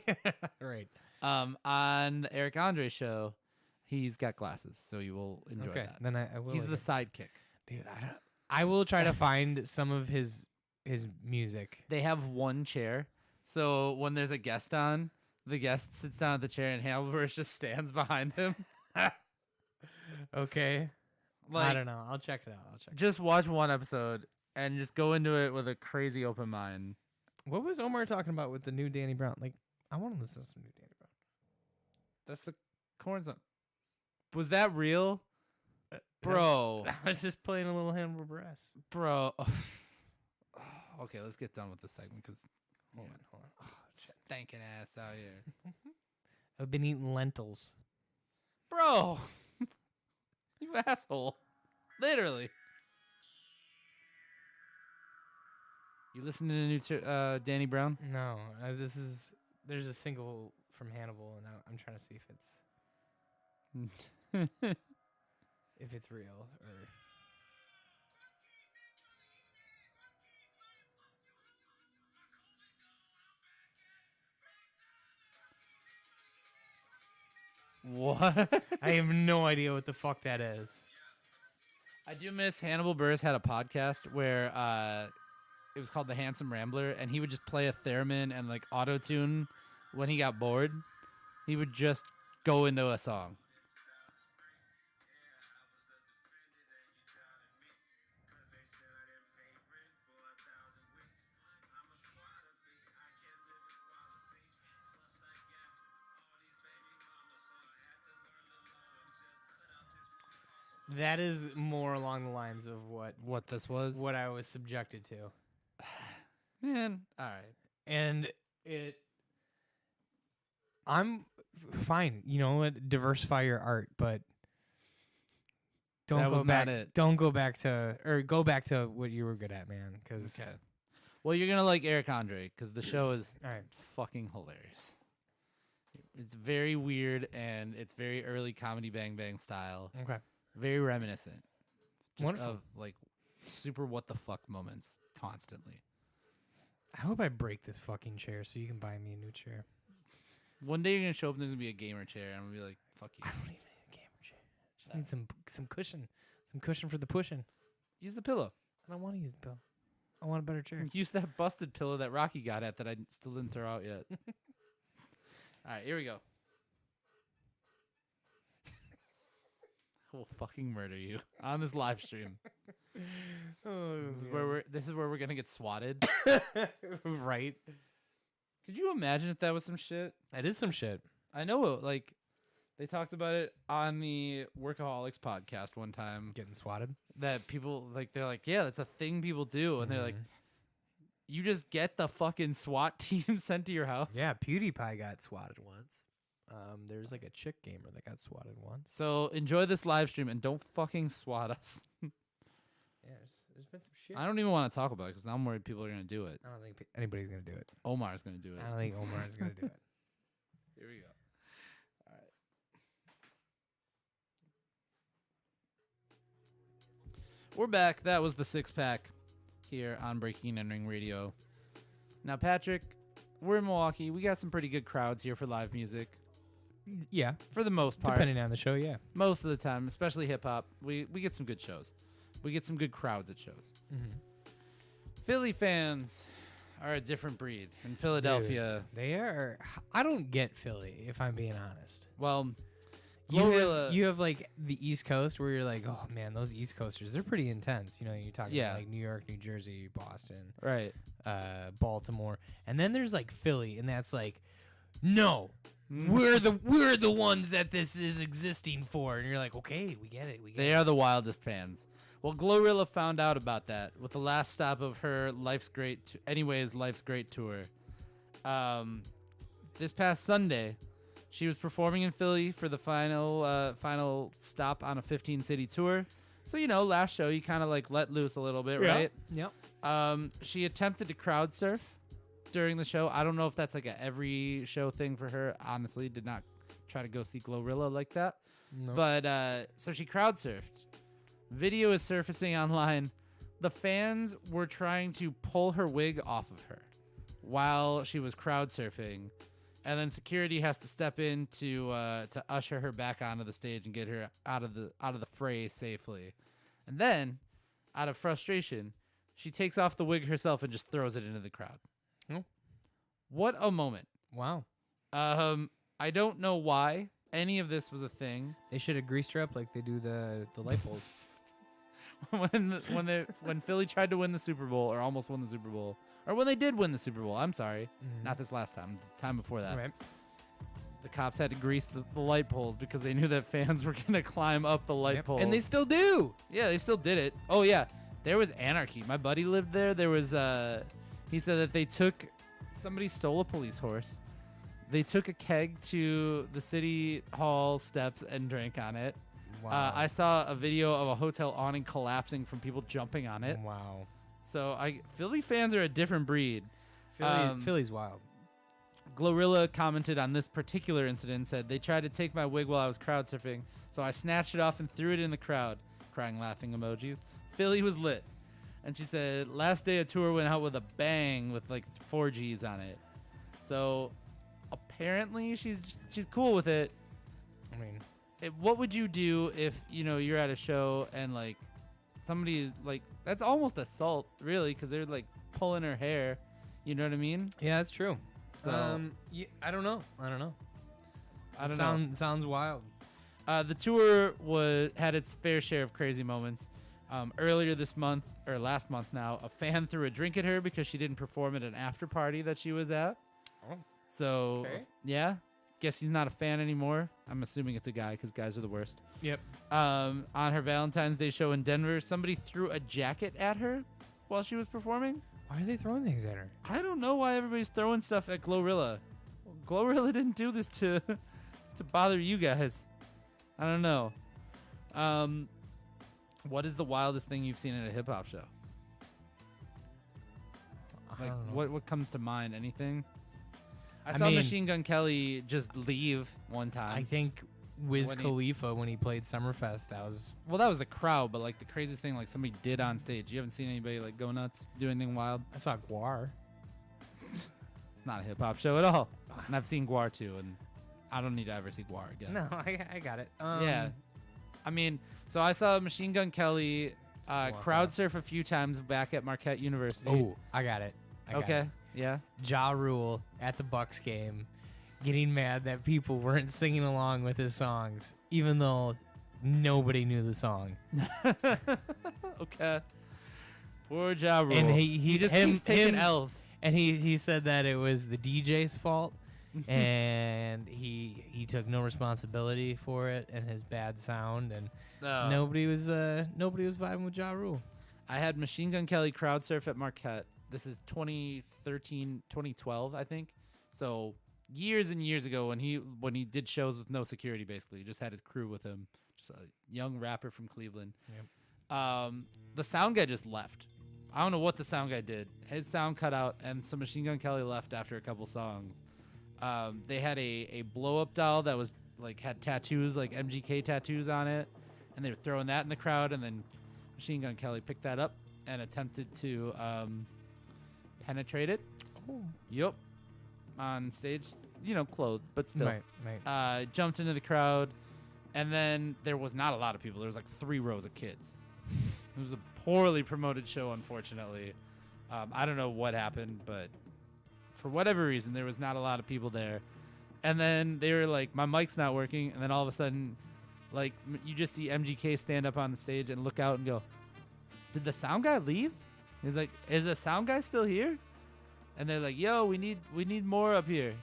Right. On the Eric Andre show, he's got glasses, so you will enjoy that. Then I will. He's the sidekick. Dude, I will try to find some of his music. They have one chair, so when there's a guest on, the guest sits down at the chair, and Hannibal Buress just stands behind him. Okay. Like, I don't know. I'll check it out. Just watch one episode and just go into it with a crazy open mind. What was Omar talking about with the new Danny Brown? Like, I want to listen to some new Danny Brown. That's the corn song. Was that real? Bro. I was just playing a little Hannibal Buress. Bro. Okay, let's get done with this segment because Hold on. oh, stinking ass out here. I've been eating lentils. Bro. You asshole. Literally. You listening to new Danny Brown? No, there's a single from Hannibal, and I'm trying to see if it's real or. What? I have no idea what the fuck that is. I do miss Hannibal Buress had a podcast where it was called The Handsome Rambler, and he would just play a theremin and like auto tune when he got bored. He would just go into a song. That is more along the lines of What this was? what I was subjected to. Man, all right. And I'm fine, diversify your art, but That don't was go not back. it. Don't go back to, or go back to what you were good at, man. Because Okay. Well, you're gonna like Eric Andre because the show is all right, fucking hilarious. It's very weird and it's very early comedy Bang Bang style. okay, Very reminiscent. Just Wonderful. of like super what the fuck moments constantly. I hope I break this fucking chair so you can buy me a new chair. One day you're gonna show up and there's gonna be a gamer chair and I'm gonna be like, fuck you. I don't even need a gamer chair. Just need some cushion for the pushing. Use the pillow. I don't want to use the pill. I want a better chair. Use that busted pillow that Rocky got at that I still didn't throw out yet. All right, here we go. I will fucking murder you on this live stream. This is where we're gonna get swatted. Right. Could you imagine if that was some shit? That is some shit. I know, like, they talked about it on the Workaholics podcast one time. Getting swatted. That people, like, they're like, yeah, that's a thing people do. And they're like, you just get the fucking SWAT team sent to your house? Yeah, PewDiePie got swatted once. There's like a chick gamer that got swatted once. So enjoy this live stream and don't fucking swat us. Yeah, there's been some shit. I don't even want to talk about it because now I'm worried people are going to do it. I don't think anybody's going to do it. Omar's going to do it. I don't think Omar's going to do it. Here we go. All right. We're back. That was the 6-pack here on Breaking and Entering Radio. Now, Patrick, we're in Milwaukee. We got some pretty good crowds here for live music. Yeah. For the most part. Depending on the show, yeah. Most of the time, especially hip-hop, we get some good shows. We get some good crowds at shows. Mm-hmm. Philly fans are a different breed in Philadelphia. Dude, they are. I don't get Philly, if I'm being honest. Well, you have like the East Coast where you're like, oh man, those East Coasters, they're pretty intense. You know, you're talking about like New York, New Jersey, Boston, right, Baltimore, and then there's like Philly, and that's like, no, we're the ones that this is existing for, and you're like, okay, we get it. They are the wildest fans. Well, Glorilla found out about that with the last stop of her Life's Great tour. This past Sunday, she was performing in Philly for the final stop on a 15-city tour. So, you know, last show, you kind of like let loose a little bit, right? Yep. She attempted to crowd surf during the show. I don't know if that's like a every show thing for her. Honestly, did not try to go see Glorilla like that. No. But so she crowd surfed. Video is surfacing online. The fans were trying to pull her wig off of her while she was crowd surfing, and then security has to step in to usher her back onto the stage and get her out of the fray safely. And then, out of frustration, she takes off the wig herself and just throws it into the crowd. Oh. What a moment! Wow. I don't know why any of this was a thing. They should have greased her up like they do the light poles. when Philly tried to win the Super Bowl or almost won the Super Bowl, or when they did win the Super Bowl, I'm sorry, not this last time, the time before that. Right. The cops had to grease the light poles because they knew that fans were going to climb up the light poles. And they still do. Yeah, they still did it. Oh, yeah. There was anarchy. My buddy lived there. There was, he said that somebody stole a police horse. They took a keg to the city hall steps and drank on it. Wow. I saw a video of a hotel awning collapsing from people jumping on it. Wow. So Philly fans are a different breed. Philly's wild. Glorilla commented on this particular incident and said, "They tried to take my wig while I was crowd surfing, so I snatched it off and threw it in the crowd." Crying, laughing emojis. Philly was lit. And she said, last day of tour went out with a bang with like 4 Gs on it. So apparently she's cool with it. I mean, what would you do if, you know, you're at a show and like somebody is like, that's almost assault really, because they're like pulling her hair, you know what I mean? Yeah, that's true. So, yeah, I don't know. Sounds wild. The tour had its fair share of crazy moments. Earlier this month, or last month now, a fan threw a drink at her because she didn't perform at an after party that she was at. Oh. So, Okay. Yeah. Guess he's not a fan anymore. I'm assuming it's a guy because guys are the worst. Yep. On her Valentine's Day show in Denver, somebody threw a jacket at her while she was performing. Why are they throwing things at her? I don't know why everybody's throwing stuff at Glorilla. Glorilla didn't do this to bother you guys. I don't know. What is the wildest thing you've seen at a hip hop show? Like what comes to mind? Anything? I saw Machine Gun Kelly just leave one time. I think Wiz Khalifa when he played Summerfest, that was the crowd, but like the craziest thing like somebody did on stage. You haven't seen anybody like go nuts, do anything wild? I saw Guar. It's not a hip hop show at all. And I've seen Guar too, and I don't need to ever see Guar again. No, I got it. Yeah. I mean, so I saw Machine Gun Kelly crowd surf a few times back at Marquette University. Oh, I got it. Okay. Yeah. Ja Rule at the Bucks game getting mad that people weren't singing along with his songs, even though nobody knew the song. Okay. Poor Ja Rule. And he just him, keeps taking him, L's. And he said that it was the DJ's fault, and he took no responsibility for it and his bad sound, and nobody was vibing with Ja Rule. I had Machine Gun Kelly crowd surf at Marquette. This is 2013, 2012, I think. So years and years ago when he did shows with no security, basically. He just had his crew with him. Just a young rapper from Cleveland. Yep. The sound guy just left. I don't know what the sound guy did. His sound cut out, and some Machine Gun Kelly left after a couple songs. They had a blow-up doll that was had tattoos, like MGK tattoos on it, and they were throwing that in the crowd, and then Machine Gun Kelly picked that up and attempted to penetrate it. Oh. Yup. On stage, clothed, but still. Right. Jumped into the crowd, and then there was not a lot of people. There was like 3 rows of kids. It was a poorly promoted show, unfortunately. I don't know what happened, but for whatever reason, there was not a lot of people there. And then they were like, my mic's not working. And then all of a sudden, you just see MGK stand up on the stage and look out and go, did the sound guy leave? He's like, is the sound guy still here? And they're like, yo, we need more up here.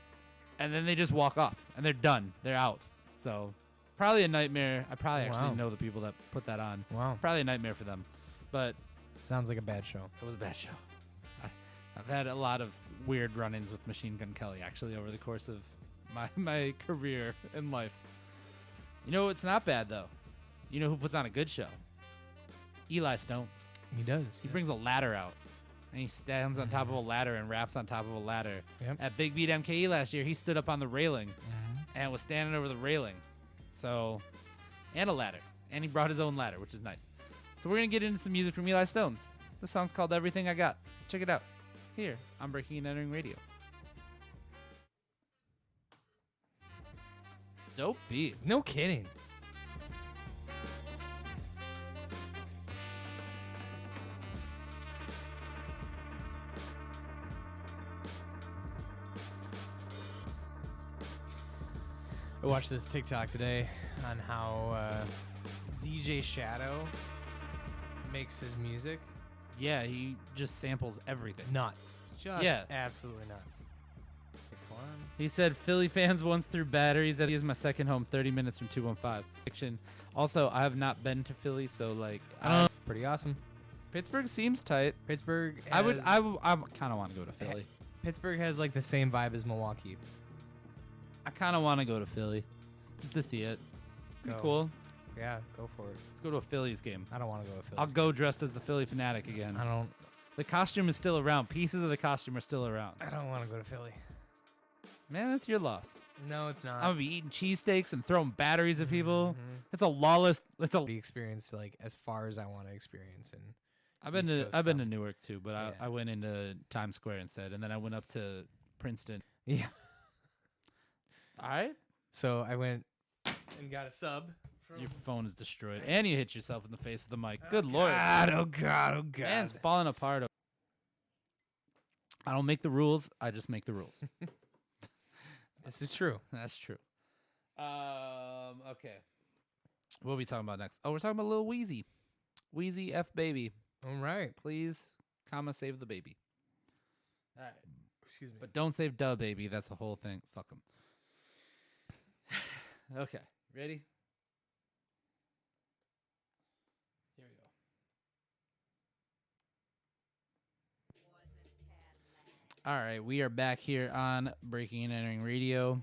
And then they just walk off, and they're done. They're out. So probably a nightmare. I probably actually know the people that put that on. Wow. Probably a nightmare for them. But sounds like a bad show. It was a bad show. I've had a lot of weird run-ins with Machine Gun Kelly, actually, over the course of my career in life. It's not bad, though. You know who puts on a good show? Eli Stones. He does. He brings a ladder out, and he stands on top of a ladder and raps on top of a ladder. Yep. At Big Beat MKE last year, he stood up on the railing and was standing over the railing. So, and a ladder. And he brought his own ladder, which is nice. So we're going to get into some music from Eli Stones. This song's called Everything I Got. Check it out. Here on Breaking and Entering Radio. Dope beat. No kidding. I watched this TikTok today on how DJ Shadow makes his music. Yeah, he just samples everything. Nuts. Just absolutely nuts. He said Philly fans once threw batteries that he is my second home, 30 minutes from 215. Also, I have not been to Philly, so pretty awesome. Pittsburgh seems tight. Pittsburgh I kind of want to go to Philly. Pittsburgh has the same vibe as Milwaukee. I kind of want to go to Philly just to see it. Be cool. Yeah, go for it. Let's go to a Phillies game. I don't want to go to Philly. I'll go dressed as the Philly fanatic again. I don't. The costume is still around. Pieces of the costume are still around. I don't want to go to Philly. Man, that's your loss. No, it's not. I'm gonna be eating cheesesteaks and throwing batteries at people. It's a lawless. It's a experience as far as I want to experience. And I've been to Newark too, but I went into Times Square instead, and then I went up to Princeton. Yeah. All right. So I went and got a sub. Your phone is destroyed, and you hit yourself in the face with the mic. Good Lord. Oh God. Man's falling apart. I don't make the rules. I just make the rules. This is true. That's true. Okay. What are we talking about next? Oh, we're talking about Lil Weezy. Weezy F Baby. All right. Please, save the baby. All right. Excuse me. But don't save Da Baby. That's the whole thing. Fuck him. Okay. Ready? Here we go. All right, we are back here on Breaking and Entering Radio.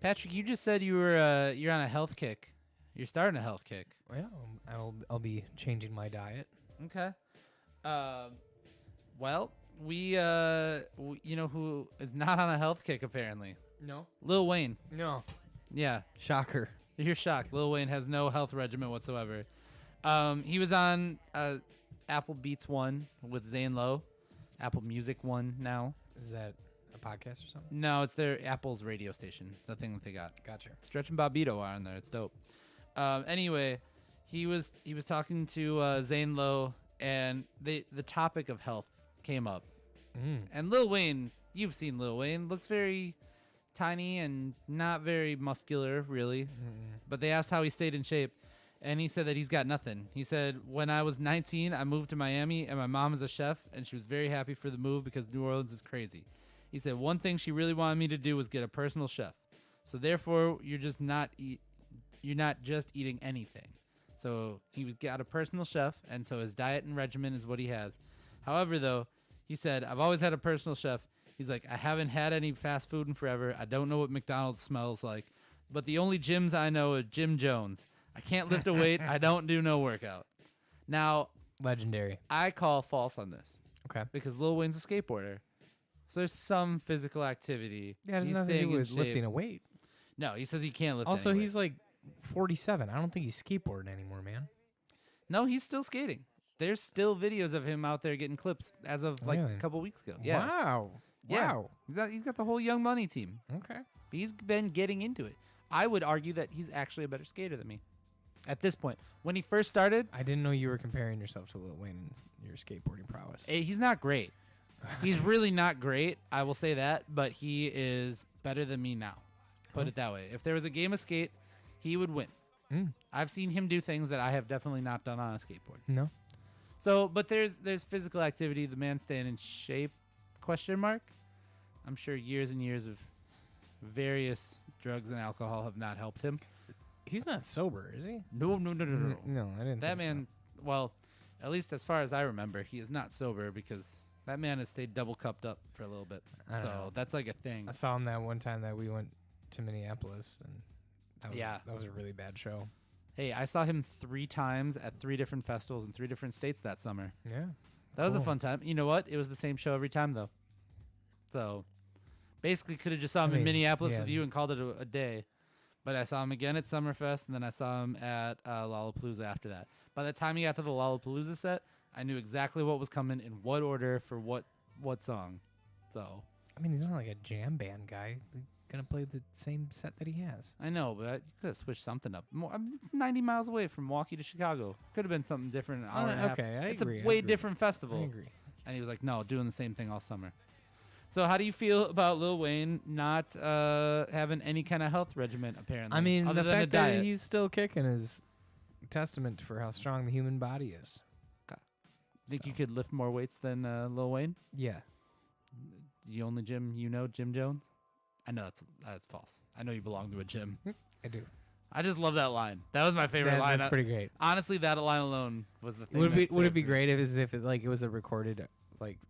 Patrick, you just said you're on a health kick. You're starting a health kick. Well, I'll be changing my diet. Okay. Well, we you know who is not on a health kick apparently? No. Lil Wayne. No. Yeah. Shocker. You're shocked. Lil Wayne has no health regimen whatsoever. He was on Apple Beats One with Zane Lowe. Apple Music One now. Is that a podcast or something? No, it's their Apple's radio station. It's a thing that they got. Gotcha. Stretch and Bobbito are on there. It's dope. Anyway, he was talking to Zane Lowe, and the topic of health came up. And Lil Wayne, you've seen Lil Wayne, looks very tiny and not very muscular, really. But they asked how he stayed in shape, And he said that he's got nothing. He said, when I was 19, I moved to Miami, and my mom is a chef, and she was very happy for the move because New Orleans is crazy. He said, one thing she really wanted me to do was get a personal chef. So therefore, you're not just eating anything. So got a personal chef, and so his diet and regimen is what he has. However, though, he said, I've always had a personal chef. He's like, I haven't had any fast food in forever. I don't know what McDonald's smells like. But the only gyms I know are Jim Jones. I can't lift a weight. I don't do no workout. Now, legendary. I call false on this. Okay. Because Lil Wayne's a skateboarder. So there's some physical activity. Yeah, it has He's nothing to staying do in with shape. lifting a weight. No, he says he can't lift Also, any he's weights. like 47. I don't think he's skateboarding anymore, man. No, he's still skating. There's still videos of him out there getting clips as of like Really? a couple weeks ago. Yeah. Wow. Yeah. Wow. He's got the whole Young Money team. Okay. He's been getting into it. I would argue that he's actually a better skater than me at this point. When he first started, I didn't know you were comparing yourself to Lil Wayne and your skateboarding prowess. he's not great. He's really not great. I will say that, but he is better than me now. Put it that way. If there was a game of skate, he would win. I've seen him do things that I have definitely not done on a skateboard. No. So, but there's physical activity. The man staying in shape? Question mark. I'm sure years and years of various drugs and alcohol have not helped him. He's not sober, is he? No. No, I didn't. That think man, well, at least as far as I remember, he is not sober because that man has stayed double cupped up for a little bit. I don't So know. that's like a thing. I saw him that one time that we went to Minneapolis, and that was a really bad show. Hey, I saw him 3 times at 3 different festivals in 3 different states that summer. Yeah. That was a Cool. fun time. You know what? It was the same show every time, though. So basically could have just saw him in Minneapolis with you and called it a day. But I saw him again at Summerfest, and then I saw him at Lollapalooza after that. By the time he got to the Lollapalooza set, I knew exactly what was coming in what order for what song. So I mean, he's not like a jam band guy. He's gonna play the same set that he has. I know, but you could have switched something up. More, I mean, it's 90 miles away from Milwaukee to Chicago. Could have been something different. An hour and a half. Okay, I It's agree. a way different festival. I agree. And he was like, no, doing the same thing all summer. So how do you feel about Lil Wayne not having any kind of health regimen, apparently? I mean, other the than fact a diet? that he's still kicking is a testament for how strong the human body is. Think you could lift more weights than Lil Wayne? Yeah. The only gym you know, Jim Jones? I know that's false. I know you belong to a gym. I do. I just love that line. That was my favorite line. That's pretty great. Honestly, that line alone was the thing. Would it be great if it was a recorded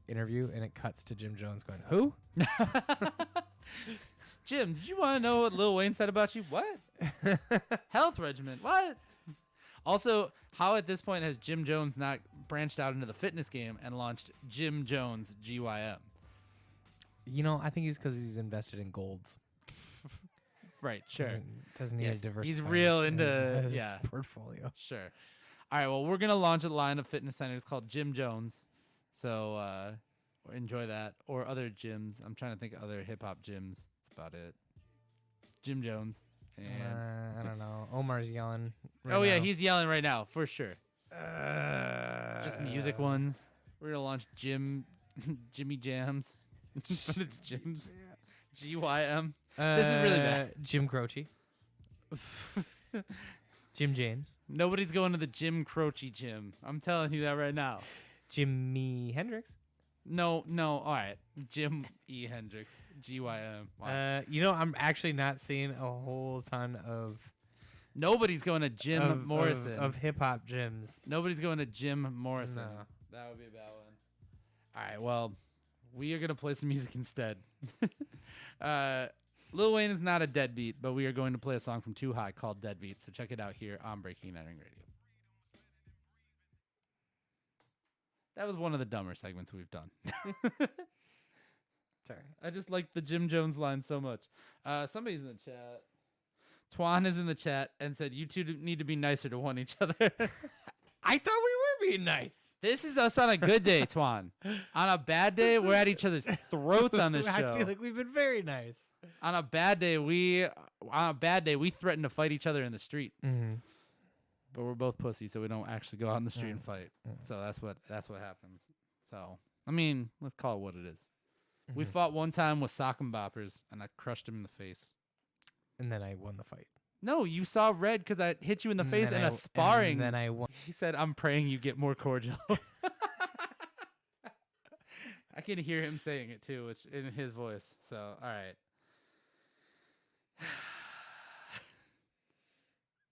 interview and it cuts to Jim Jones going, "Who?" Jim, did you want to know what Lil Wayne said about you? What? Health regimen. What? Also, how at this point has Jim Jones not branched out into the fitness game and launched Jim Jones GYM? You know, I think because he's invested in golds. Right, sure. Doesn't need Yes, to diversify. he's real into his yeah portfolio. Sure. All right. Well, we're gonna launch a line of fitness centers called Jim Jones. So enjoy that, or other gyms. I'm trying to think of other hip hop gyms. That's about it. Jim Jones. And I don't know. Omar's yelling. yeah, he's yelling right now for sure. Just music ones. We're gonna launch Jimmy Jams. But it's Jim's GYM. This is really bad. Jim Croce. Jim James. Nobody's going to the Jim Croce gym. I'm telling you that right now. Jimi Hendrix. No. All right. Jim E. Hendrix. GYM. Wow. You know, I'm actually not seeing a whole ton of Nobody's going to Jim Morrison. of hip hop gyms. Nobody's going to Jim Morrison. No. That would be a bad one. All right. Well, we are going to play some music instead. Lil Wayne is not a deadbeat, but we are going to play a song from Too High called Deadbeat. So check it out here on Breaking and Entering Radio. That was one of the dumber segments we've done. Sorry. I just like the Jim Jones line so much. Somebody's in the chat. Twan is in the chat and said, you two need to be nicer to one each other. I thought we were being nice. This is us on a good day, Twan. On a bad day, we're at each other's throats on this show. I feel like we've been very nice. On a bad day, we threaten to fight each other in the street. Mm-hmm. But we're both pussies, so we don't actually go out in the street and fight. So that's what happens. So I mean, let's call it what it is. Mm-hmm. We fought one time with sock and boppers, and I crushed him in the face. And then I won the fight. No, you saw red because I hit you in the And face then in I a w- sparring. And then I won. He said, "I'm praying you get more cordial." I can hear him saying it too, which in his voice. So, all right.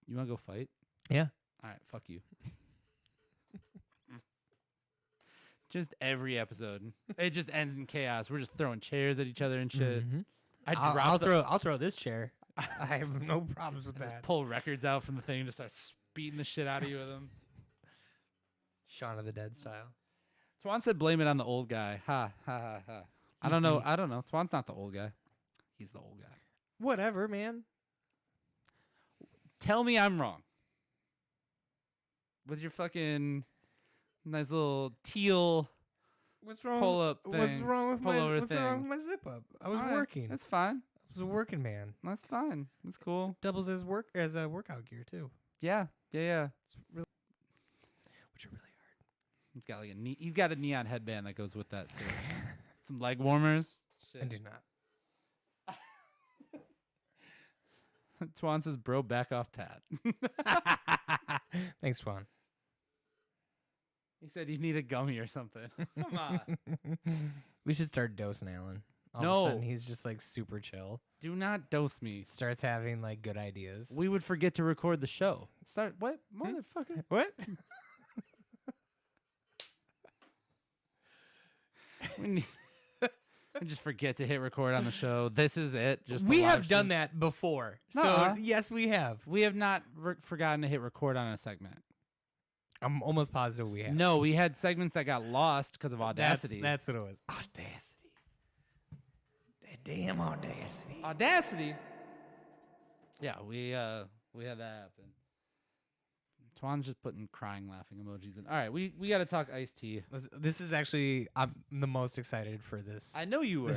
You want to go fight? Yeah. All right, fuck you. Just every episode, it just ends in chaos. We're just throwing chairs at each other and shit. Mhm. I I'll drop I'll throw this chair. I have no problems with that. pull records out from the thing and just start beating the shit out of you with them. Shaun of the Dead style. Twan said blame it on the old guy. Ha, ha, ha, ha. I don't know. Twan's not the old guy. He's the old guy. Whatever, man. Tell me I'm wrong. With your fucking nice little teal What's wrong? pull-up What's thing. wrong with my pullover What's wrong thing. with my zip up? I was All right, working. That's fine. I was a working man. That's fine. That's cool. Doubles as a workout gear too. Yeah. Yeah. Which are really He's got like he's got a neon headband that goes with that too. Some leg warmers. hard. I do not. Twan says, "Bro, back off, Pat." Thanks, Juan. He said you need a gummy or something. Come on. We should start dosing Alan. All of No. a sudden, he's just like super chill. Do not dose me. Starts having like good ideas. We would forget to record the show. Start what? Motherfucker. What? We just forget to hit record on the show. This is it. Just the We live have done stream. that before. Nuh-uh. So yes, we have. We have not forgotten to hit record on a segment. I'm almost positive we have. No, we had segments that got lost because of Audacity. That's what it was. Audacity. That damn Audacity. Audacity. Yeah, we had that happen. Twan's just putting crying, laughing emojis in. All right, we got to talk iced tea. This is actually I'm the most excited for this. I know you were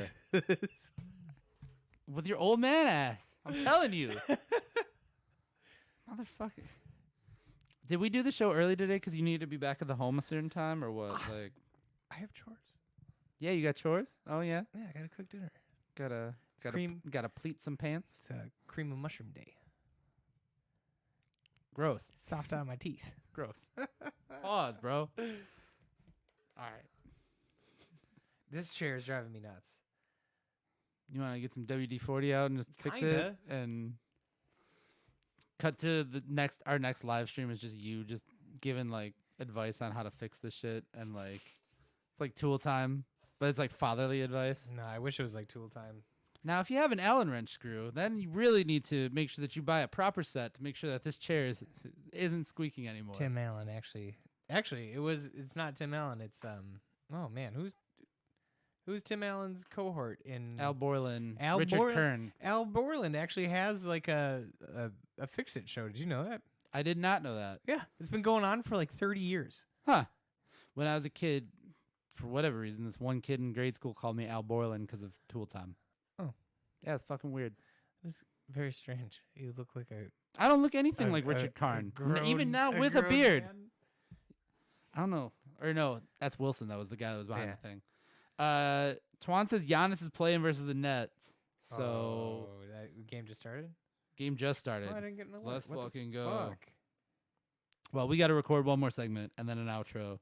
with your old man ass. I'm telling you, motherfucker. Did we do the show early today because you need to be back at the home a certain time or what? Like, I have chores. yeah, you got chores. Oh yeah, Yeah, I gotta cook dinner. Gotta pleat some pants. It's a cream of mushroom day. Gross. Soft on my teeth. Gross. Pause, bro. All right. This chair is driving me nuts. You want to get some WD-40 out and just fix Kinda. it and cut to our next live stream is just you just giving like advice on how to fix this shit and like it's like tool time, but it's like fatherly advice. No, I wish it was like tool time. Now, if you have an Allen wrench screw, then you really need to make sure that you buy a proper set to make sure that this chair isn't squeaking anymore. Tim Allen actually it's not Tim Allen, it's oh man, who's Tim Allen's cohort in Al Borland, Al Richard Borland- Kern. Al Borland actually has like a Fix It show. Did you know that? I did not know that. Yeah, it's been going on for like 30 years. Huh. When I was a kid, for whatever reason, this one kid in grade school called me Al Borland because of Tool Time. Oh. Yeah, it's fucking weird. It's very strange. You look like I don't look anything like Richard Karn. Even now with a beard. Man. I don't know. Or no, that's Wilson. That was the guy that was behind Yeah. the thing. Twan says Giannis is playing versus the Nets. So, Oh, that game just started? game just started. Oh, I didn't get an alert. Let's What the fucking go. fuck? Well, we got to record one more segment and then an outro,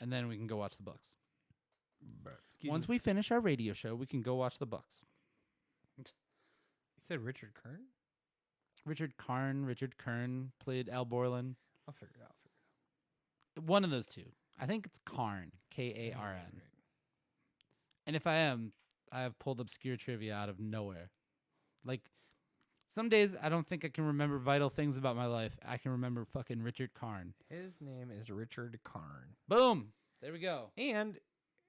and then we can go watch the Bucks. Once we finish our radio show, we can go watch the Bucks. You said Richard Kern? Richard Kern played Al Borland. I'll figure it out. One of those two. I think it's Karn, Karn. And if I have pulled obscure trivia out of nowhere. Like, some days I don't think I can remember vital things about my life. I can remember fucking Richard Karn. His name is Richard Karn. Boom. There we go. And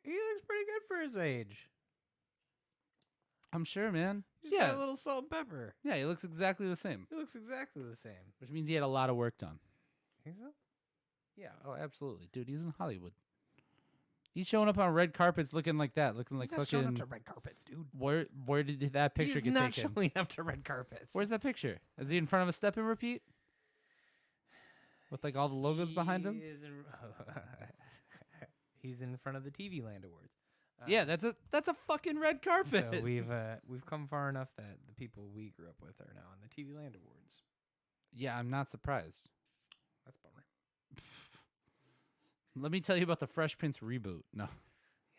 he looks pretty good for his age. I'm sure, man. Just got a little salt and pepper. Yeah, he looks exactly the same. He looks exactly the same. Which means he had a lot of work done. Think so? Yeah, oh, absolutely. Dude, he's in Hollywood. He's showing up on red carpets looking like that, looking like He's not showing up fucking... to red carpets, dude. Where did that picture He's get not taken? showing up to red carpets. Where's that picture? Is he in front of a step and repeat? With like all the logos behind him? He's in front of the TV Land Awards. Yeah, that's a fucking red carpet. So we've come far enough that the people we grew up with are now on the TV Land Awards. Yeah, I'm not surprised. That's a bummer. Let me tell you about the Fresh Prince reboot. No,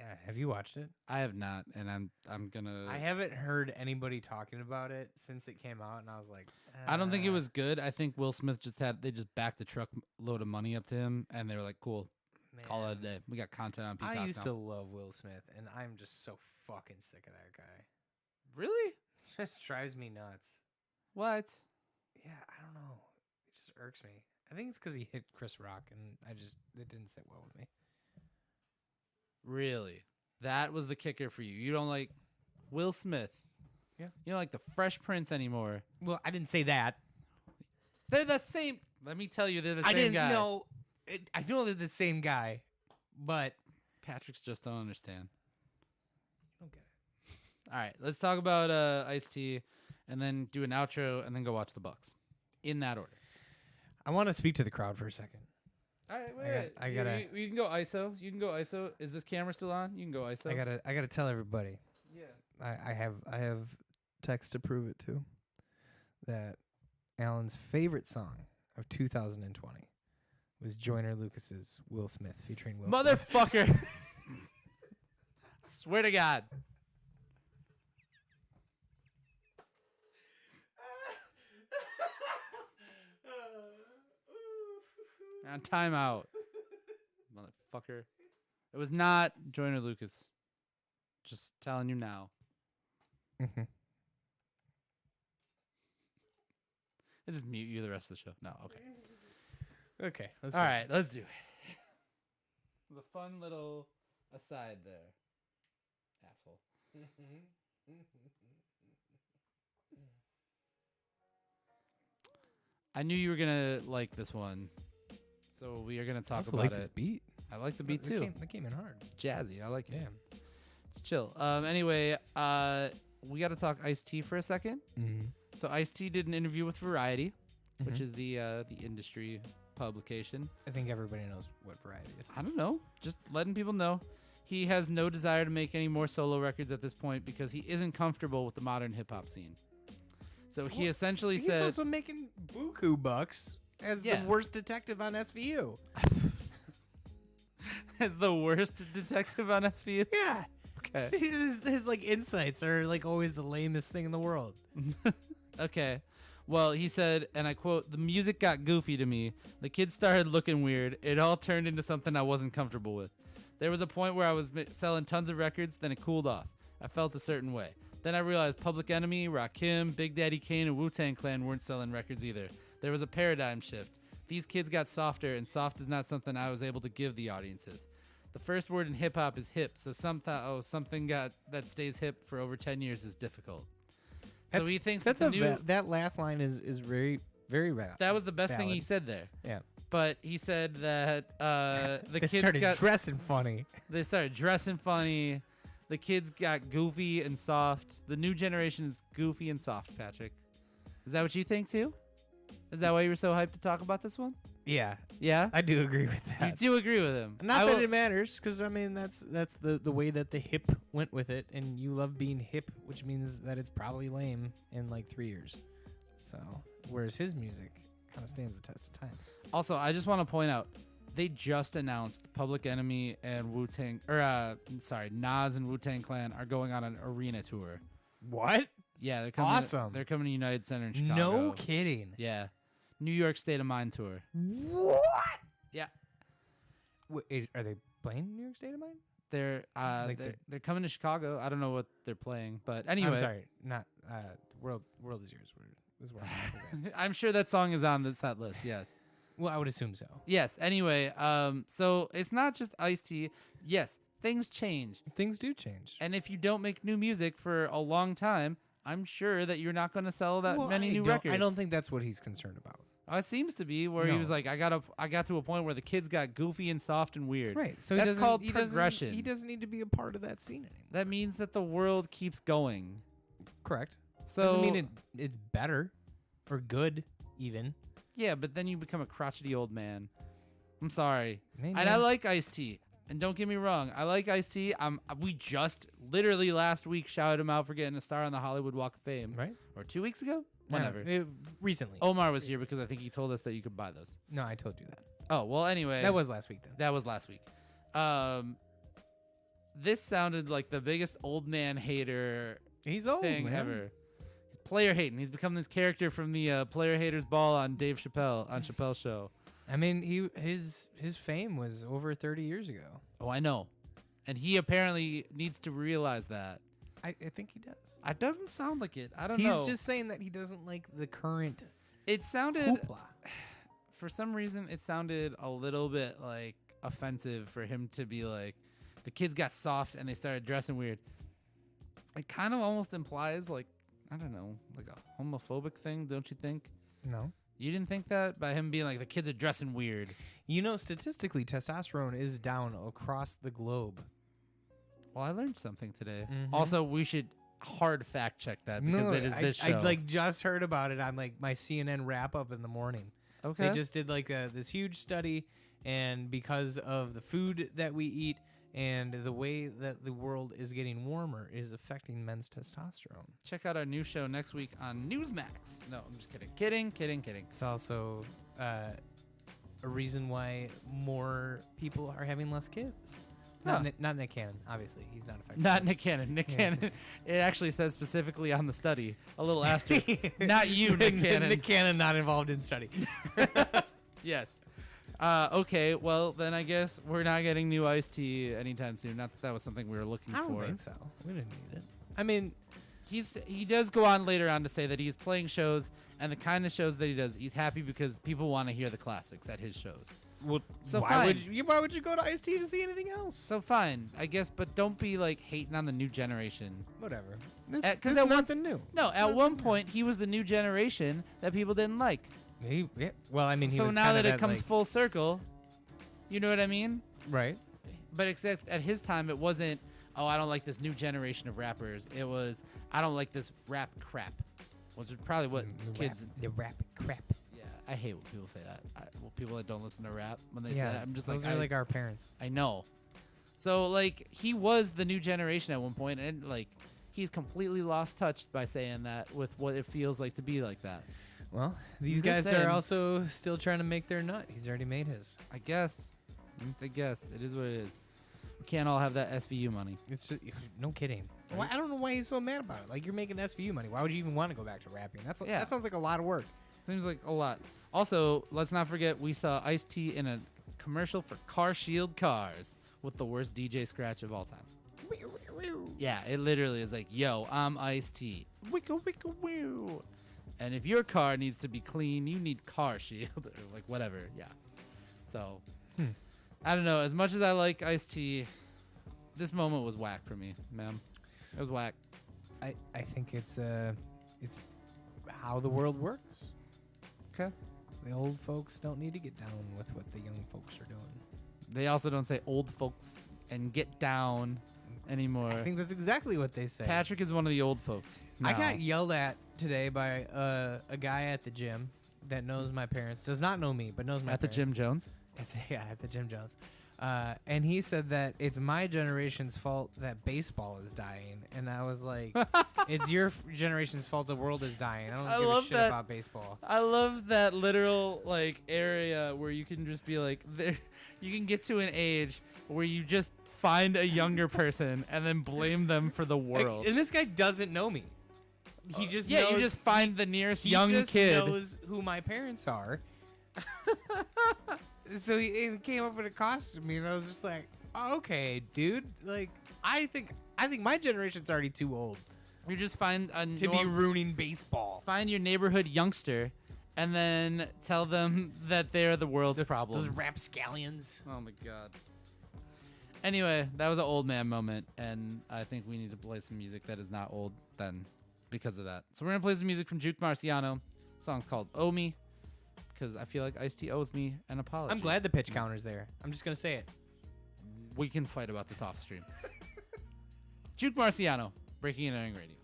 Yeah, have you watched it? I have not, and I'm gonna. I haven't heard anybody talking about it since it came out, and I was like, I don't think it was good. I think Will Smith they just backed a truck load of money up to him, and they were like, "Cool, call it a day. We got content on Peacock." I used now. to love Will Smith, and I'm just so fucking sick of that guy. Really? It just drives me nuts. What? Yeah, I don't know. It just irks me. I think it's because he hit Chris Rock, and it didn't sit well with me. Really? That was the kicker for you. You don't like Will Smith. Yeah. You don't like the Fresh Prince anymore. Well, I didn't say that. They're the same. Let me tell you, they're the I same didn't guy. know. I know they're the same guy, but Patrick's just don't understand. you don't get it. All right, let's talk about Ice-T, and then do an outro, and then go watch the Bucks. In that order. I want to speak to the crowd for a second. All right, wait. I gotta. You can go ISO. You can go ISO. Is this camera still on? You can go ISO. I gotta tell everybody. Yeah. I have text to prove it too. That Alan's favorite song of 2020 was Joyner Lucas's Will Smith featuring Will Smith. Motherfucker. Swear to God. On timeout. Motherfucker. It was not Joyner Lucas. Just telling you now. Mm-hmm. I just mute you the rest of the show. No, okay. Okay. All right, let's do it. It was a fun little aside there. Asshole. I knew you were going to like this one. So we are going to talk about like it. this beat. I like the beat too. That came in hard. It's jazzy. I like it. Yeah. It's chill. Anyway, we got to talk Ice-T for a second. Mm-hmm. So Ice-T did an interview with Variety, which is the industry publication. I think everybody knows what Variety is. I don't know. Just letting people know. He has no desire to make any more solo records at this point because he isn't comfortable with the modern hip hop scene. So he essentially He's said, also making buku bucks as the worst detective on SVU. as the worst detective on SVU. Yeah. Okay. His like insights are like always the lamest thing in the world. Okay. Well, he said, and I quote, "The music got goofy to me. The kids started looking weird. It all turned into something I wasn't comfortable with. There was a point where I was selling tons of records, then it cooled off. I felt a certain way. Then I realized Public Enemy, Rakim, Big Daddy Kane, and Wu-Tang Clan weren't selling records either. There was a paradigm shift. These kids got softer, and soft is not something I was able to give the audiences. The first word in hip-hop is hip, so something that stays hip for over 10 years is difficult." So he thinks that's that last line is very, very rad. that was the best thing he said there. Yeah. But he said that the They kids started dressing funny. They started dressing funny. The kids got goofy and soft. The new generation is goofy and soft, Patrick. Is that what you think too? Is that why you were so hyped to talk about this one? Yeah. Yeah? I do agree with that. You do agree with him. Not that it matters, because I mean that's the way that the hip went with it, and you love being hip, which means that it's probably lame in like 3 years. So whereas his music kind of stands the test of time. Also, I just want to point out, they just announced Public Enemy and Wu-Tang, Nas and Wu-Tang Clan are going on an arena tour. What? Yeah, they're coming. Awesome. They're coming to United Center in Chicago. No kidding. Yeah, New York State of Mind tour. What? Yeah, Wait, are they playing New York State of Mind? they're they're coming to Chicago. I don't know what they're playing, but anyway. I'm sorry, not World is Yours. Is where I'm at. I'm sure that song is on the set list. Yes. Well, I would assume so. Yes. Anyway, so it's not just Ice-T. Yes, things change, Things do change. and if you don't make new music for a long time, I'm sure that you're not going to sell that many new records. I don't think that's what he's concerned about. It seems to be where he No. was like, I got to a point where the kids got goofy and soft and weird. Right. So that's called progression. He doesn't need to be a part of that scene anymore. That means that the world keeps going. Correct. So Doesn't mean it's better or good even. yeah, but then you become a crotchety old man. I'm sorry. Maybe. And I like Ice-T. And don't get me wrong, I like Ice-T. We just literally last week shouted him out for getting a star on the Hollywood Walk of Fame. Right. Or 2 weeks ago? Whenever. Recently. Omar was here because I think he told us that you could buy those. No, I told you that. Oh, well, anyway. That was last week, then. That was last week. This sounded like the biggest old man hater He's old, thing man. ever. He's player hating. He's become this character from the Player Haters Ball on Dave Chappelle, on Chappelle's show. I mean, his fame was over 30 years ago. Oh, I know. And he apparently needs to realize that. I think he does. It doesn't sound like it. I don't know. He's just saying that he doesn't like the current It sounded, hoopla. for some reason, it sounded a little bit like offensive for him to be like, the kids got soft and they started dressing weird. It kind of almost implies like, I don't know, like a homophobic thing, don't you think? No. You didn't think that by him being like, the kids are dressing weird? You know, statistically, testosterone is down across the globe. Well, I learned something today. Mhm. Also, we should hard fact check that because No, it is this show. I like just heard about it on like my CNN wrap up in the morning. Okay. They just did like this huge study, and because of the food that we eat and the way that the world is getting warmer is affecting men's testosterone. Check out our new show next week on Newsmax. No, I'm just kidding. Kidding. It's also a reason why more people are having less kids. Huh. Not Nick Cannon, obviously. He's not affected. Not Nick Cannon. Nick Yes. Cannon. It actually says specifically on the study, a little asterisk. Not you, Nick Cannon. Nick Cannon not involved in study. Yes. Okay, well, then I guess we're not getting new iced tea anytime soon. Not that was something we were looking I don't for. think so. We didn't need it. I mean, He does go on later on to say that he's playing shows, and the kind of shows that he does, he's happy because people want to hear the classics at his shows. So why fine. would you go to Ice-T to see anything else? So fine, I guess, but don't be like hating on the new generation. Whatever. 'cause That's at nothing new. No, at one point he was the new generation that people didn't like. Yeah. Well, I mean, he So was now kind that of it comes like, full circle, you know what I mean? right. But except at his time, it wasn't, oh, I don't like this new generation of rappers. It was, I don't like this rap crap, which is probably what kids. The rap crap. Yeah, I hate when people say that. People that don't listen to rap, when they say Yeah, that, I'm just those like, are like our parents. I know. So like he was the new generation at one point, and like he's completely lost touch by saying that with what it feels like to be like that. Well, these I'm guys just saying. are also still trying to make their nut. He's already made his. I guess it is what it is. We can't all have that SVU money. It's just, no kidding. Why, I don't know why he's so mad about it. Like, you're making SVU money. Why would you even want to go back to rapping? Yeah. That sounds like a lot of work. Seems like a lot. Also, let's not forget we saw Ice-T in a commercial for Car Shield cars with the worst DJ scratch of all time. Yeah, it literally is like, yo, I'm Ice-T. Wicka wicka woo. And if your car needs to be clean, you need Car Shield or like whatever. Yeah. So, I don't know. As much as I like Ice-T, this moment was whack for me, ma'am. It was whack. I think it's how the world works. Okay. The old folks don't need to get down with what the young folks are doing. They also don't say old folks and get down anymore. I think that's exactly what they say. Patrick is one of the old folks. I now. got yelled at today by a guy at the gym that knows my parents. Does not know me, but knows my at the parents. Jim Jones. At the Jim Jones. And he said that it's my generation's fault that baseball is dying. And I was like, it's your generation's fault the world is dying. I don't I give a love shit that. about baseball. I love that literal like area where you can just be like, there, you can get to an age where you just find a younger person and then blame them for the world. And this guy doesn't know me. He just knows, you just find the nearest he young just kid. knows who my parents are. So he came up with a cost to me, and I was just like, oh, okay, dude. Like, I think my generation's already too old You just find a to be ruining baseball. find your neighborhood youngster, and then tell them that they're the world's problems. Those rapscallions. Oh my god. Anyway, that was an old man moment, and I think we need to play some music that is not old then because of that. So we're gonna play some music from Juke Marciano. The song's called Owe Me, because I feel like Ice-T owes me an apology. I'm glad the pitch counter's there. I'm just gonna say it. We can fight about this off stream. Juke Marciano, Breaking and Entering Radio.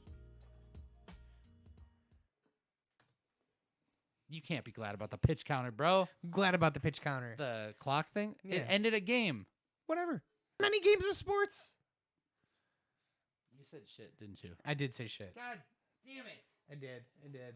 You can't be glad about the pitch counter, bro. I'm glad about the pitch counter. The clock thing? Yeah. It ended a game. Whatever. Many games of sports. You said shit, didn't you? I did say shit. God damn it. I did.